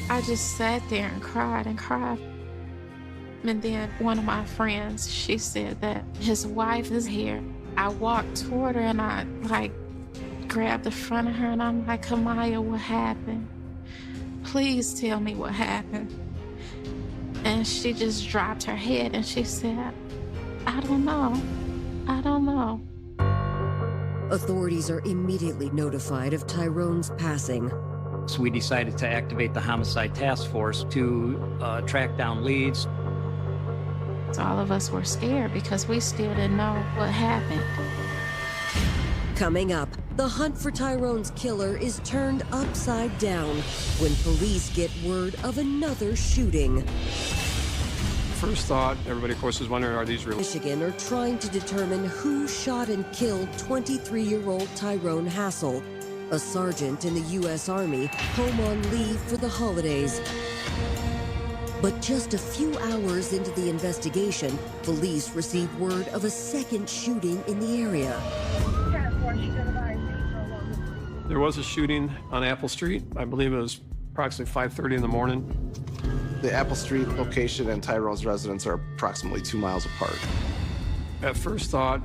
I just sat there and cried and cried. And then one of my friends, she said that his wife is here. I walked toward her and I grabbed the front of her and I'm like, Kamaya, what happened? Please tell me what happened. And she just dropped her head and she said, I don't know. Authorities are immediately notified of Tyrone's passing. So we decided to activate the homicide task force to track down leads. So all of us were scared because we still didn't know what happened. Coming up, the hunt for Tyrone's killer is turned upside down when police get word of another shooting. First thought, everybody, of course, is wondering, are these real? Michigan are trying to determine who shot and killed 23-year-old Tyrone Hassel, a sergeant in the U.S. Army, home on leave for the holidays. But just a few hours into the investigation, police received word of a second shooting in the area. There was a shooting on Apple Street. I believe it was approximately 5:30 in the morning. The Apple Street location and Tyrone's residence are approximately 2 miles apart. At first thought,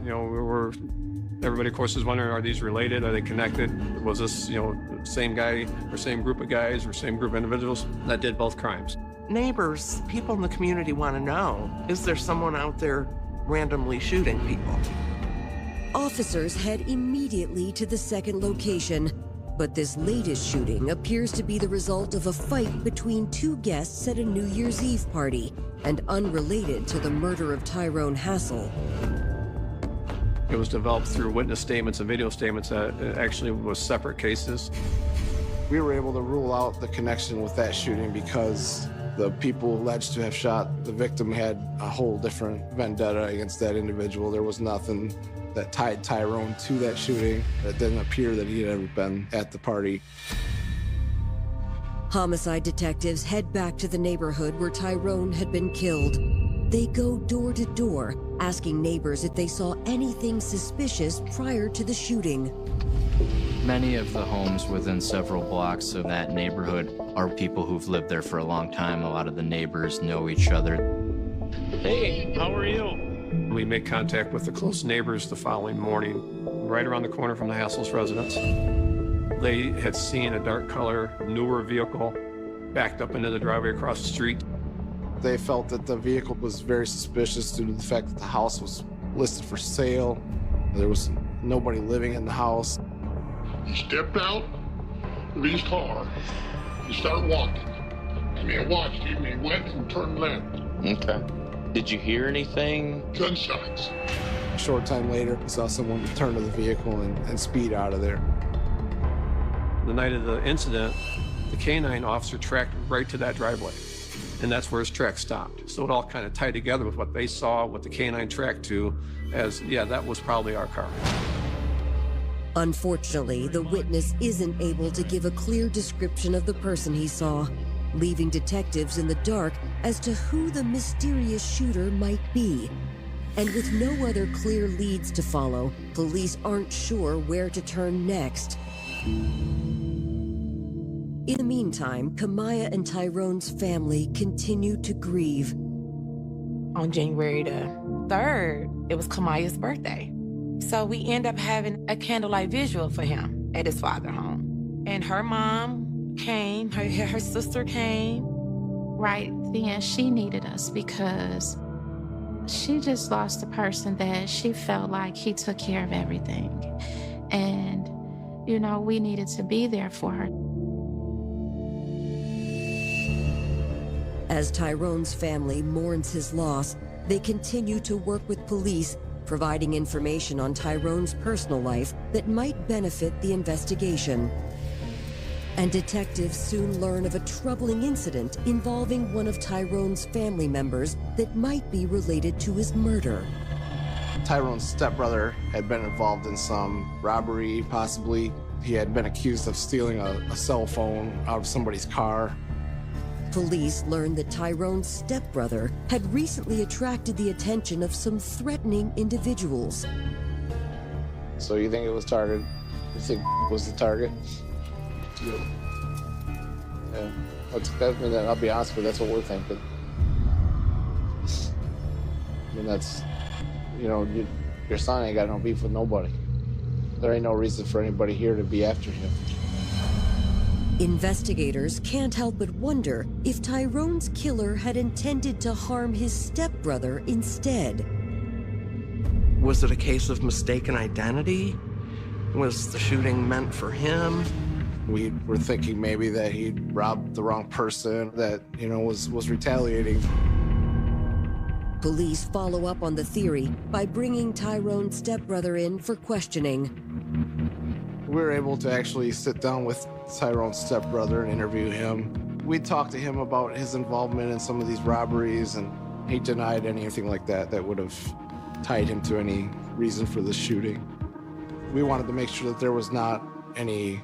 everybody, of course, is wondering, are these related? Are they connected? Was this, the same guy or same group of guys or same group of individuals that did both crimes? Neighbors, people in the community want to know, is there someone out there randomly shooting people? Officers head immediately to the second location, but this latest shooting appears to be the result of a fight between two guests at a New Year's Eve party and unrelated to the murder of Tyrone Hassel. It was developed through witness statements and video statements that it actually was separate cases. We were able to rule out the connection with that shooting because the people alleged to have shot the victim had a whole different vendetta against that individual. There was nothing that tied Tyrone to that shooting. It didn't appear that he had ever been at the party. Homicide detectives head back to the neighborhood where Tyrone had been killed. They go door to door, asking neighbors if they saw anything suspicious prior to the shooting. Many of the homes within several blocks of that neighborhood are people who've lived there for a long time. A lot of the neighbors know each other. Hey, how are you? We made contact with the close neighbors the following morning, right around the corner from the Hassel's residence. They had seen a dark color, newer vehicle backed up into the driveway across the street. They felt that the vehicle was very suspicious due to the fact that the house was listed for sale. There was nobody living in the house. He stepped out of his car and started walking. And I watched him, and he went and turned left. Okay. Did you hear anything? Gunshots. A short time later, we saw someone turn to the vehicle and speed out of there. The night of the incident, the K-9 officer tracked right to that driveway, and that's where his track stopped. So it all kind of tied together with what they saw, what the K-9 tracked to, as, yeah, that was probably our car. Unfortunately, the witness isn't able to give a clear description of the person he saw, leaving detectives in the dark as to who the mysterious shooter might be. And with no other clear leads to follow, police aren't sure where to turn next. In the meantime, Kamaya and Tyrone's family continue to grieve. On January the 3rd, it was Kamaya's birthday. So we end up having a candlelight visual for him at his father's home. And her mom came, her sister came. Right then, she needed us because she just lost a person that she felt like he took care of everything. And, we needed to be there for her. As Tyrone's family mourns his loss, they continue to work with police, providing information on Tyrone's personal life that might benefit the investigation. And detectives soon learn of a troubling incident involving one of Tyrone's family members that might be related to his murder. Tyrone's stepbrother had been involved in some robbery, possibly. He had been accused of stealing a cell phone out of somebody's car. Police learned that Tyrone's stepbrother had recently attracted the attention of some threatening individuals. So you think it was targeted? You think was the target? Yeah. I'll be honest with you, that's what we're thinking. That's, your son ain't got no beef with nobody. There ain't no reason for anybody here to be after him. Investigators can't help but wonder if Tyrone's killer had intended to harm his stepbrother instead. Was it a case of mistaken identity? Was the shooting meant for him? We were thinking maybe that he'd robbed the wrong person, that, was retaliating. Police follow up on the theory by bringing Tyrone's stepbrother in for questioning. We were able to actually sit down with Tyrone's stepbrother and interview him. We talked to him about his involvement in some of these robberies, and he denied anything like that would have tied him to any reason for the shooting. We wanted to make sure that there was not any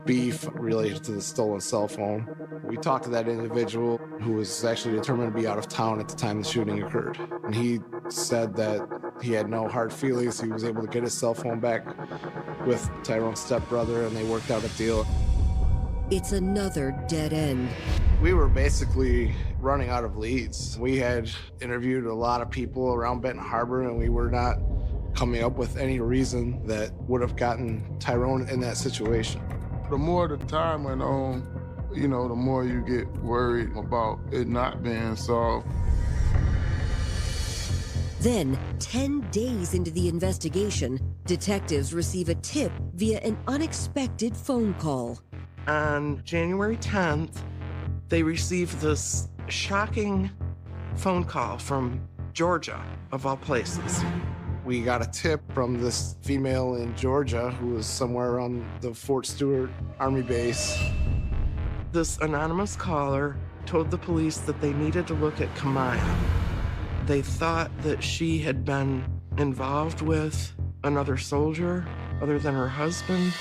beef related to the stolen cell phone. We talked to that individual who was actually determined to be out of town at the time the shooting occurred. And he said that he had no hard feelings. He was able to get his cell phone back with Tyrone's stepbrother, and they worked out a deal. It's another dead end. We were basically running out of leads. We had interviewed a lot of people around Benton Harbor, and we were not coming up with any reason that would have gotten Tyrone in that situation. The more the time went on, the more you get worried about it not being solved. Then, 10 days into the investigation, detectives receive a tip via an unexpected phone call. On January 10th, they received this shocking phone call from Georgia, of all places. We got a tip from this female in Georgia who was somewhere around the Fort Stewart Army base. This anonymous caller told the police that they needed to look at Kamaya. They thought that she had been involved with another soldier other than her husband.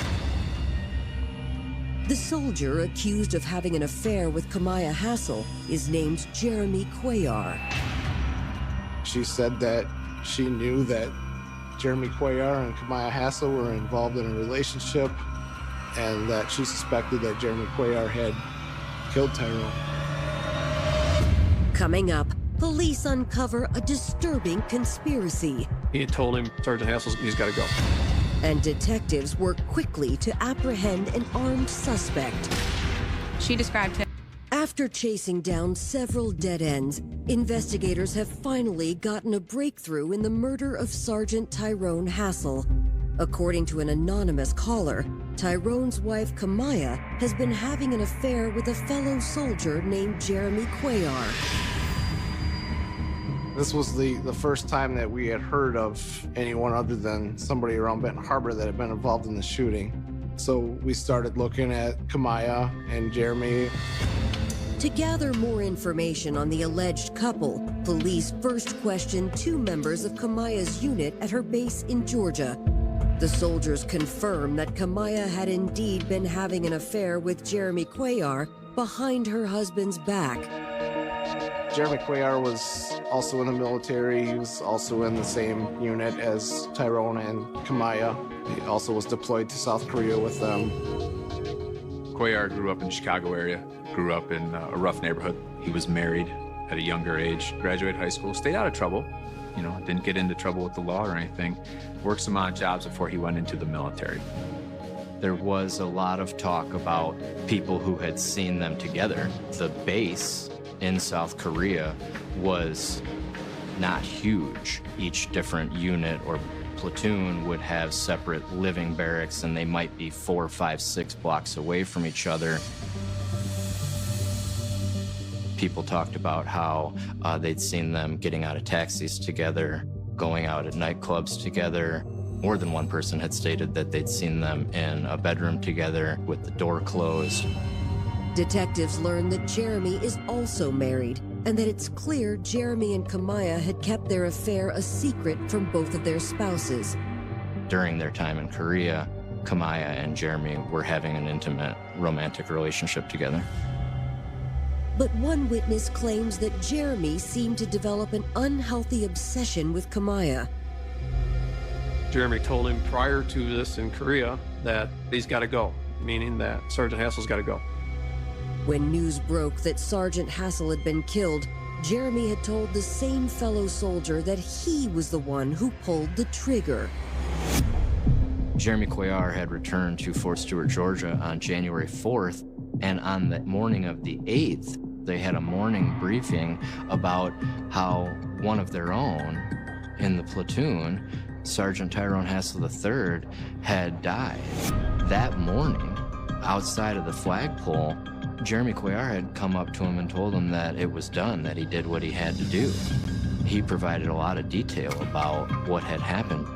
The soldier accused of having an affair with Kamaya Hassel is named Jeremy Cuellar. She said that she knew that Jeremy Cuellar and Kamaya Hassel were involved in a relationship, and that she suspected that Jeremy Cuellar had killed Tyrone. Coming up, police uncover a disturbing conspiracy. He had told him, Sergeant Hassel, he's got to go. And detectives work quickly to apprehend an armed suspect. She described him. After chasing down several dead ends, investigators have finally gotten a breakthrough in the murder of Sergeant Tyrone Hassel. According to an anonymous caller, Tyrone's wife Kamaya has been having an affair with a fellow soldier named Jeremy Cuellar. This was the first time that we had heard of anyone other than somebody around Benton Harbor that had been involved in the shooting. So we started looking at Kamaya and Jeremy. To gather more information on the alleged couple, police first questioned 2 members of Kamaya's unit at her base in Georgia. The soldiers confirm that Kamaya had indeed been having an affair with Jeremy Cuellar behind her husband's back. Jeremy Cuellar was also in the military. He was also in the same unit as Tyrone and Kamaya. He also was deployed to South Korea with them. Cuellar grew up in the Chicago area, grew up in a rough neighborhood. He was married at a younger age, graduated high school, stayed out of trouble, didn't get into trouble with the law or anything, worked some odd jobs before he went into the military. There was a lot of talk about people who had seen them together. The base in South Korea was not huge. Each different unit or platoon would have separate living barracks, and they might be 4, 5, 6 blocks away from each other. People talked about how they'd seen them getting out of taxis together, going out at nightclubs together. More than one person had stated that they'd seen them in a bedroom together with the door closed. Detectives learn that Jeremy is also married, and that it's clear Jeremy and Kamaya had kept their affair a secret from both of their spouses. During their time in Korea, Kamaya and Jeremy were having an intimate romantic relationship together. But one witness claims that Jeremy seemed to develop an unhealthy obsession with Kamaya. Jeremy told him prior to this in Korea that he's got to go, meaning that Sergeant Hassel's got to go. When news broke that Sergeant Hassel had been killed, Jeremy had told the same fellow soldier that he was the one who pulled the trigger. Jeremy Cuellar had returned to Fort Stewart, Georgia on January 4th, and on the morning of the 8th, they had a morning briefing about how one of their own in the platoon Sergeant Tyrone Hassel III had died. That morning, outside of the flagpole, Jeremy Cuellar had come up to him and told him that it was done, that he did what he had to do. He provided a lot of detail about what had happened,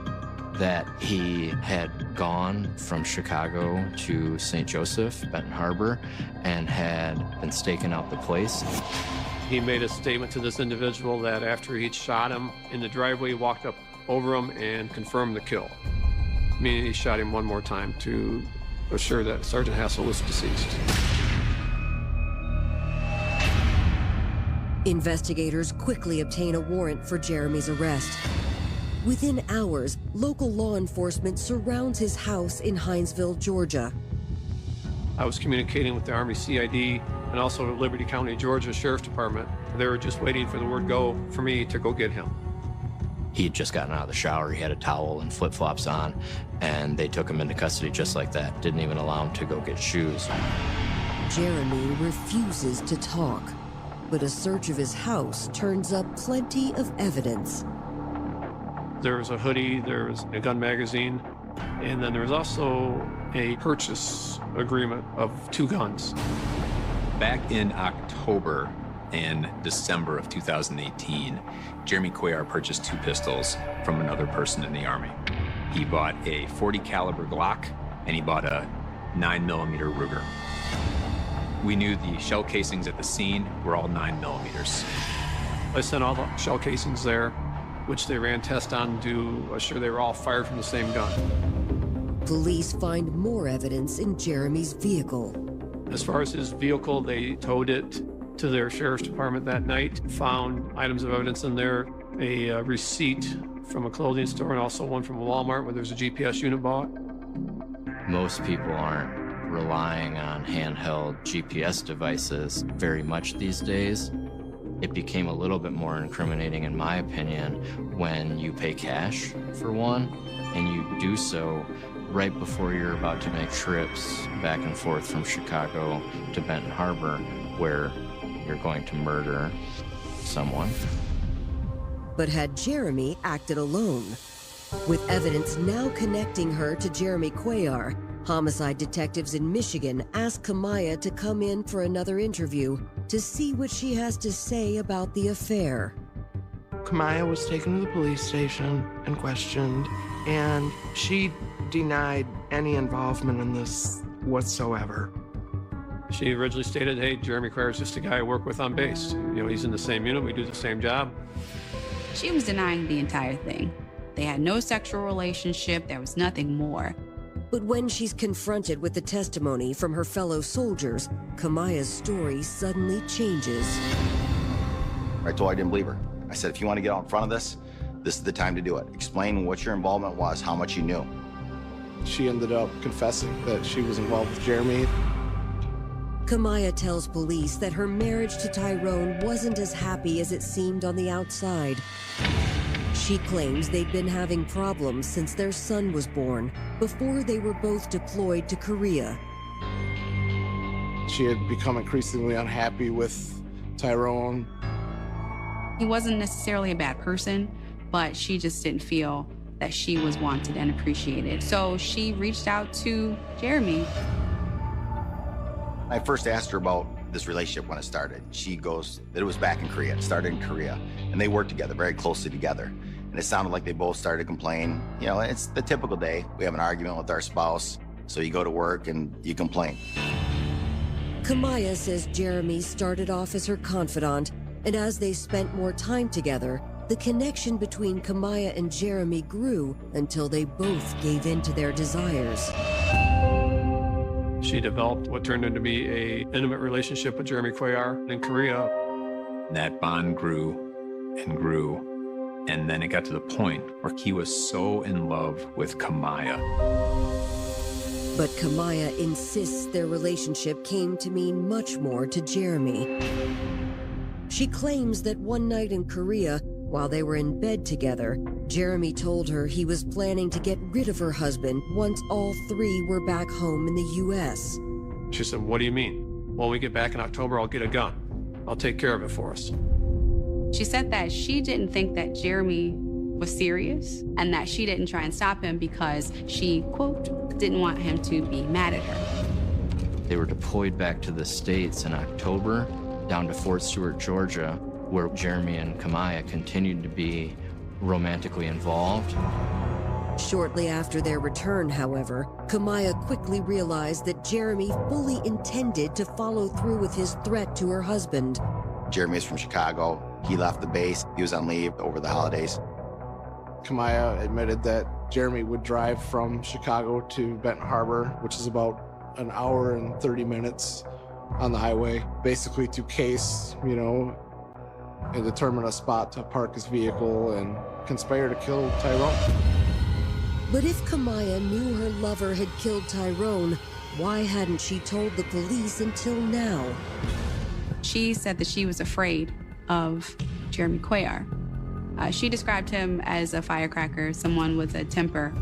that he had gone from Chicago to St. Joseph, Benton Harbor, and had been staking out the place. He made a statement to this individual that after he'd shot him in the driveway, he walked up over him and confirmed the kill, meaning he shot him one more time to assure that Sergeant Hassel was deceased. Investigators quickly obtain a warrant for Jeremy's arrest. Within hours, local law enforcement surrounds his house in Hinesville, Georgia. I was communicating with the Army CID and also Liberty County, Georgia Sheriff's Department. They were just waiting for the word go for me to go get him. He had just gotten out of the shower. He had a towel and flip-flops on, and they took him into custody just like that. Didn't even allow him to go get shoes. Jeremy refuses to talk, but a search of his house turns up plenty of evidence. There was a hoodie, there was a gun magazine, and then there was also a purchase agreement of 2 guns. Back in October and December of 2018, Jeremy Cuellar purchased 2 pistols from another person in the Army. He bought a .40 caliber Glock, and he bought a 9mm Ruger. We knew the shell casings at the scene were all 9mm. I sent all the shell casings there, which they ran tests on to assure they were all fired from the same gun. Police find more evidence in Jeremy's vehicle. As far as his vehicle, they towed it to their sheriff's department that night, found items of evidence in there, a receipt from a clothing store and also one from a Walmart where there's a GPS unit bought. Most people aren't relying on handheld GPS devices very much these days. It became a little bit more incriminating, in my opinion, when you pay cash for one, and you do so right before you're about to make trips back and forth from Chicago to Benton Harbor, where you're going to murder someone. But had Jeremy acted alone? With evidence now connecting her to Jeremy Cuellar, homicide detectives in Michigan ask Kamaya to come in for another interview to see what she has to say about the affair. Kamaya was taken to the police station and questioned, and she denied any involvement in this whatsoever. She originally stated, hey, Jeremy Cuellar is just a guy I work with on base. You know, he's in the same unit, we do the same job. She was denying the entire thing. They had no sexual relationship, there was nothing more. But when she's confronted with the testimony from her fellow soldiers, Kamaya's story suddenly changes. I told her I didn't believe her. I said, if you want to get out in front of this, this is the time to do it. Explain what your involvement was, how much you knew. She ended up confessing that she was involved with Jeremy. Kamaya tells police that her marriage to Tyrone wasn't as happy as it seemed on the outside. She claims they'd been having problems since their son was born, before they were both deployed to Korea. She had become increasingly unhappy with Tyrone. He wasn't necessarily a bad person, but she just didn't feel that she was wanted and appreciated. So she reached out to Jeremy. I first asked her about this relationship when it started. She goes that it was back in Korea. It started in Korea, and they worked together, very closely together. And it sounded like they both started to complain. You know, it's the typical day. We have an argument with our spouse, so you go to work and you complain. Kamaya says Jeremy started off as her confidant, and as they spent more time together, the connection between Kamaya and Jeremy grew until they both gave in to their desires. She developed what turned into be an intimate relationship with Jeremy Cuellar in Korea. That bond grew and grew, and then it got to the point where he was so in love with Kamaya. But Kamaya insists their relationship came to mean much more to Jeremy. She claims that one night in Korea, while they were in bed together, Jeremy told her he was planning to get rid of her husband once all 3 were back home in the U.S. She said, what do you mean? When we get back in October, I'll get a gun. I'll take care of it for us. She said that she didn't think that Jeremy was serious and that she didn't try and stop him because she, quote, didn't want him to be mad at her. They were deployed back to the States in October, down to Fort Stewart, Georgia, where Jeremy and Kamaya continued to be romantically involved. Shortly after their return, however, Kamaya quickly realized that Jeremy fully intended to follow through with his threat to her husband. Jeremy is from Chicago. He left the base. He was on leave over the holidays. Kamaya admitted that Jeremy would drive from Chicago to Benton Harbor, which is about an hour and 30 minutes on the highway, basically to case, and determine a spot to park his vehicle and conspire to kill Tyrone. But if Kamaya knew her lover had killed Tyrone, why hadn't she told the police until now? She said that she was afraid of Jeremy Cuellar. She described him as a firecracker, someone with a temper.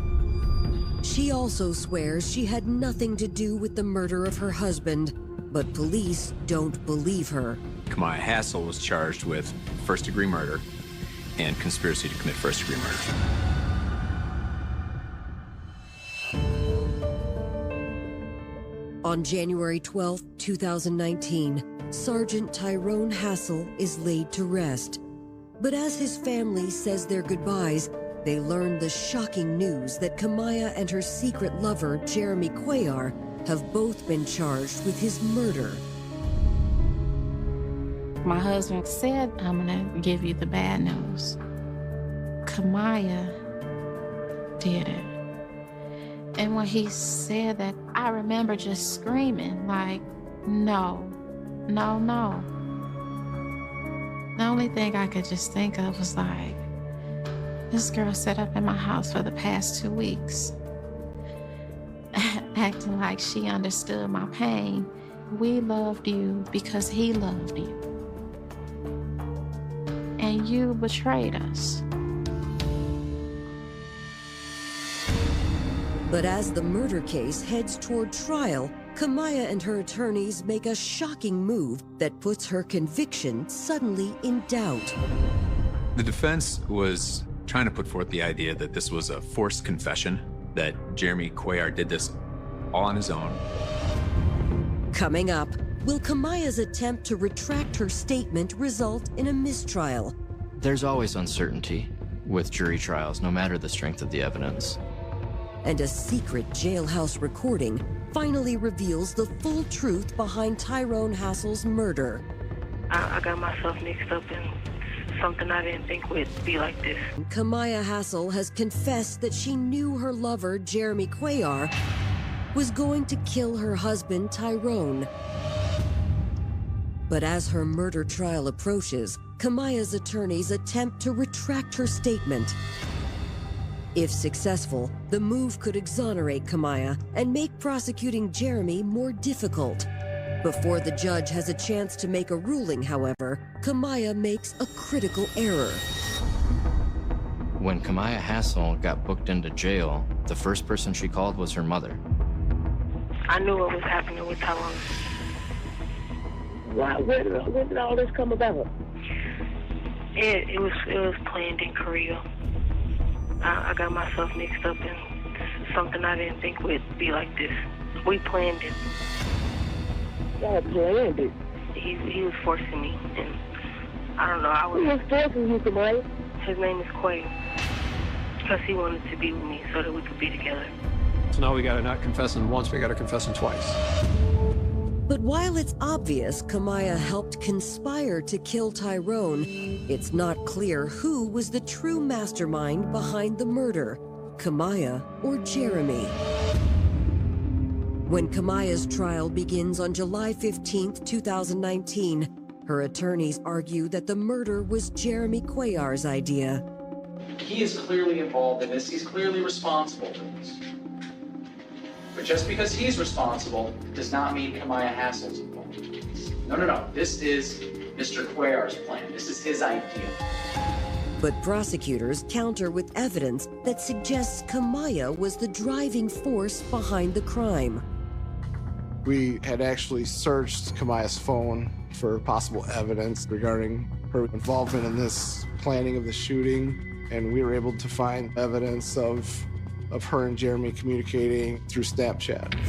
She also swears she had nothing to do with the murder of her husband, but police don't believe her. Kamaya Hassel was charged with first-degree murder and conspiracy to commit first-degree murder. On January 12, 2019, Sergeant Tyrone Hassel is laid to rest. But as his family says their goodbyes, they learn the shocking news that Kamaya and her secret lover, Jeremy Cuellar, have both been charged with his murder. My husband said, I'm gonna give you the bad news. Kamaya did it. And when he said that, I remember just screaming, like, no, no, no. The only thing I could just think of was like, this girl sat up in my house for the past 2 weeks, acting like she understood my pain. We loved you because he loved you. And you betrayed us. But as the murder case heads toward trial, Kamaya and her attorneys make a shocking move that puts her conviction suddenly in doubt. The defense was trying to put forth the idea that this was a forced confession, that Jeremy Cuellar did this all on his own. Coming up, will Kamaya's attempt to retract her statement result in a mistrial? There's always uncertainty with jury trials, no matter the strength of the evidence. And a secret jailhouse recording finally reveals the full truth behind Tyrone Hassel's murder. I got myself mixed up in something I didn't think would be like this. Kamaya Hassel has confessed that she knew her lover, Jeremy Cuellar, was going to kill her husband, Tyrone. But as her murder trial approaches, Kamaya's attorneys attempt to retract her statement. If successful, the move could exonerate Kamaya and make prosecuting Jeremy more difficult. Before the judge has a chance to make a ruling, however, Kamaya makes a critical error. When Kamaya Hassel got booked into jail, the first person she called was her mother. I knew what was happening with Tyrone. When did all this come about? It was planned in Korea. I got myself mixed up in something I didn't think would be like this. We planned it. Y'all planned it? He was forcing me, and I don't know. Who was forcing you, Kamaya? His name is Quay. Because he wanted to be with me so that we could be together. So now we gotta not confess him once, we gotta confess him twice. But while it's obvious Kamaya helped conspire to kill Tyrone, it's not clear who was the true mastermind behind the murder, Kamaya or Jeremy. When Kamaya's trial begins on July 15th, 2019, her attorneys argue that the murder was Jeremy Cuellar's idea. He is clearly involved in this. He's clearly responsible for this. But just because he's responsible does not mean Kamaya Hassel's involved. No. This is Mr. Cuellar's plan. This is his idea. But prosecutors counter with evidence that suggests Kamaya was the driving force behind the crime. We had actually searched Kamaya's phone for possible evidence regarding her involvement in this planning of the shooting. and we were able to find evidence of her and Jeremy communicating through Snapchat.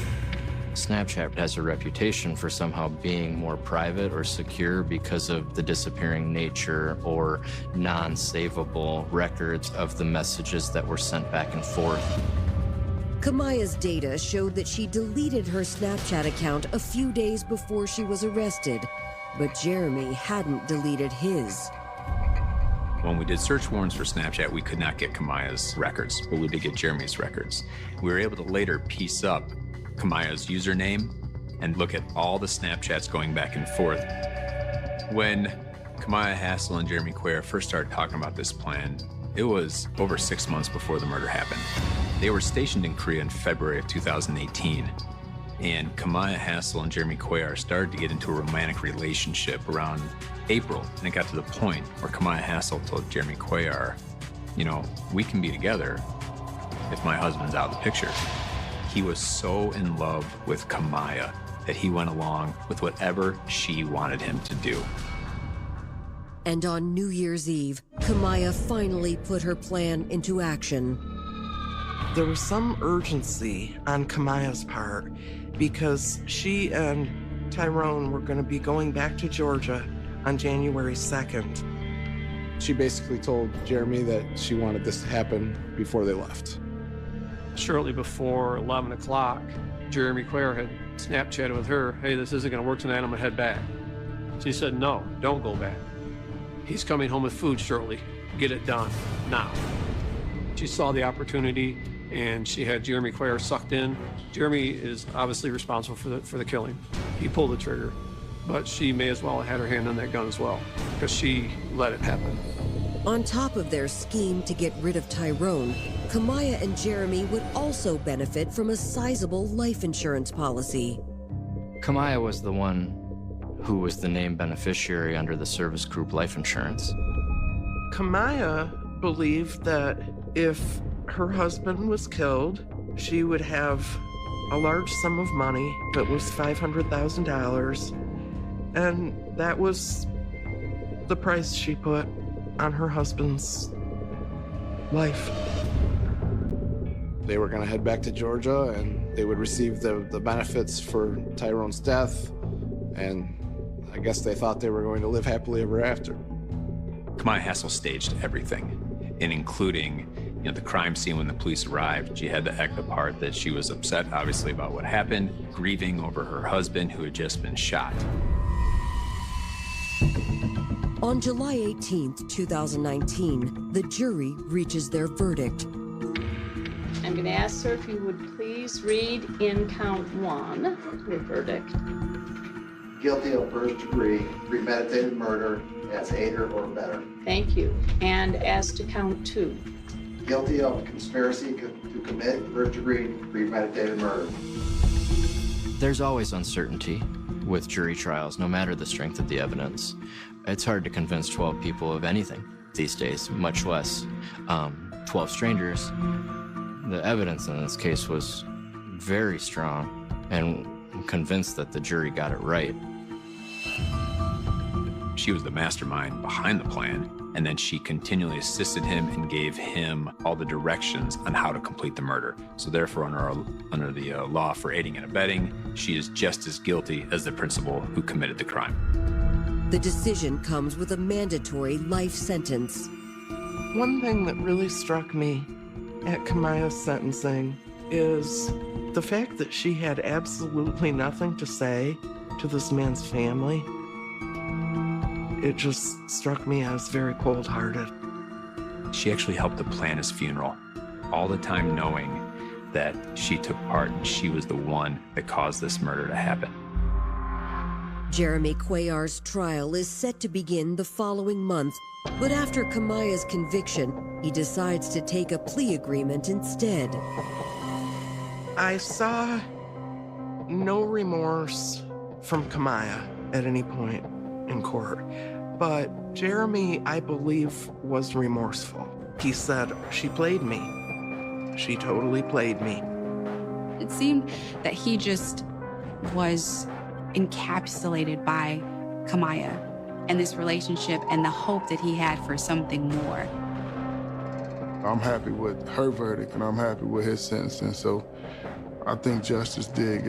Snapchat has a reputation for somehow being more private or secure because of the disappearing nature or non-savable records of the messages that were sent back and forth. Kamaya's data showed that she deleted her Snapchat account a few days before she was arrested, but Jeremy hadn't deleted his. When we did search warrants for Snapchat, we could not get Kamaya's records, but we did get Jeremy's records. We were able to later piece up Kamaya's username and look at all the Snapchats going back and forth. When Kamaya Hassel and Jeremy Cuellar first started talking about this plan, it was over 6 months before the murder happened. They were stationed in Korea in February of 2018, and Kamaya Hassel and Jeremy Cuellar started to get into a romantic relationship around April, and it got to the point where Kamaya Hassel told Jeremy Cuellar, you know, we can be together if my husband's out of the picture. He was so in love with Kamaya that he went along with whatever she wanted him to do. And on New Year's Eve, Kamaya finally put her plan into action. There was some urgency on Kamaya's part because she and Tyrone were going to be going back to Georgia on January 2nd. She basically told Jeremy that she wanted this to happen before they left. Shortly before 11 o'clock, Jeremy Cuellar had Snapchatted with her, hey, this isn't going to work tonight, I'm going to head back. She said, no, don't go back. He's coming home with food shortly. Get it done, now. She saw the opportunity, and she had Jeremy Cuellar sucked in. Jeremy is obviously responsible for the killing. He pulled the trigger, but she may as well have had her hand on that gun as well, because she let it happen. On top of their scheme to get rid of Tyrone, Kamaya and Jeremy would also benefit from a sizable life insurance policy. Kamaya was the one who was the named beneficiary under the service group life insurance. Kamaya believed that if her husband was killed, she would have a large sum of money that was $500,000, and that was the price she put on her husband's life. They were going to head back to Georgia, and they would receive the benefits for Tyrone's death, and I guess they thought they were going to live happily ever after. Kamaya Hassel staged everything, and including, you know, the crime scene when the police arrived. She had to act the part that she was upset, obviously, about what happened, grieving over her husband who had just been shot. On July 18th, 2019, the jury reaches their verdict. I'm going to ask, sir, if you would please read in count 1 your verdict. Guilty of first degree premeditated murder as aider or abettor. Thank you. And as to count 2. Guilty of conspiracy to commit first degree premeditated murder. There's always uncertainty with jury trials, no matter the strength of the evidence. It's hard to convince 12 people of anything these days, much less 12 strangers. The evidence in this case was very strong, and I'm convinced that the jury got it right. She was the mastermind behind the plan, and then she continually assisted him and gave him all the directions on how to complete the murder. So therefore, under the law for aiding and abetting, she is just as guilty as the principal who committed the crime. The decision comes with a mandatory life sentence. One thing that really struck me at Kamaya's sentencing is the fact that she had absolutely nothing to say to this man's family. It just struck me as very cold-hearted. She actually helped to plan his funeral, all the time knowing that she took part and she was the one that caused this murder to happen. Jeremy Cuellar's trial is set to begin the following month, but after Kamaya's conviction, he decides to take a plea agreement instead. I saw no remorse from Kamaya at any point in court, but Jeremy, I believe, was remorseful. He said, she played me. She totally played me. It seemed that he just was encapsulated by Kamaya and this relationship and the hope that he had for something more. I'm happy with her verdict and I'm happy with his sentencing. So I think Justice did get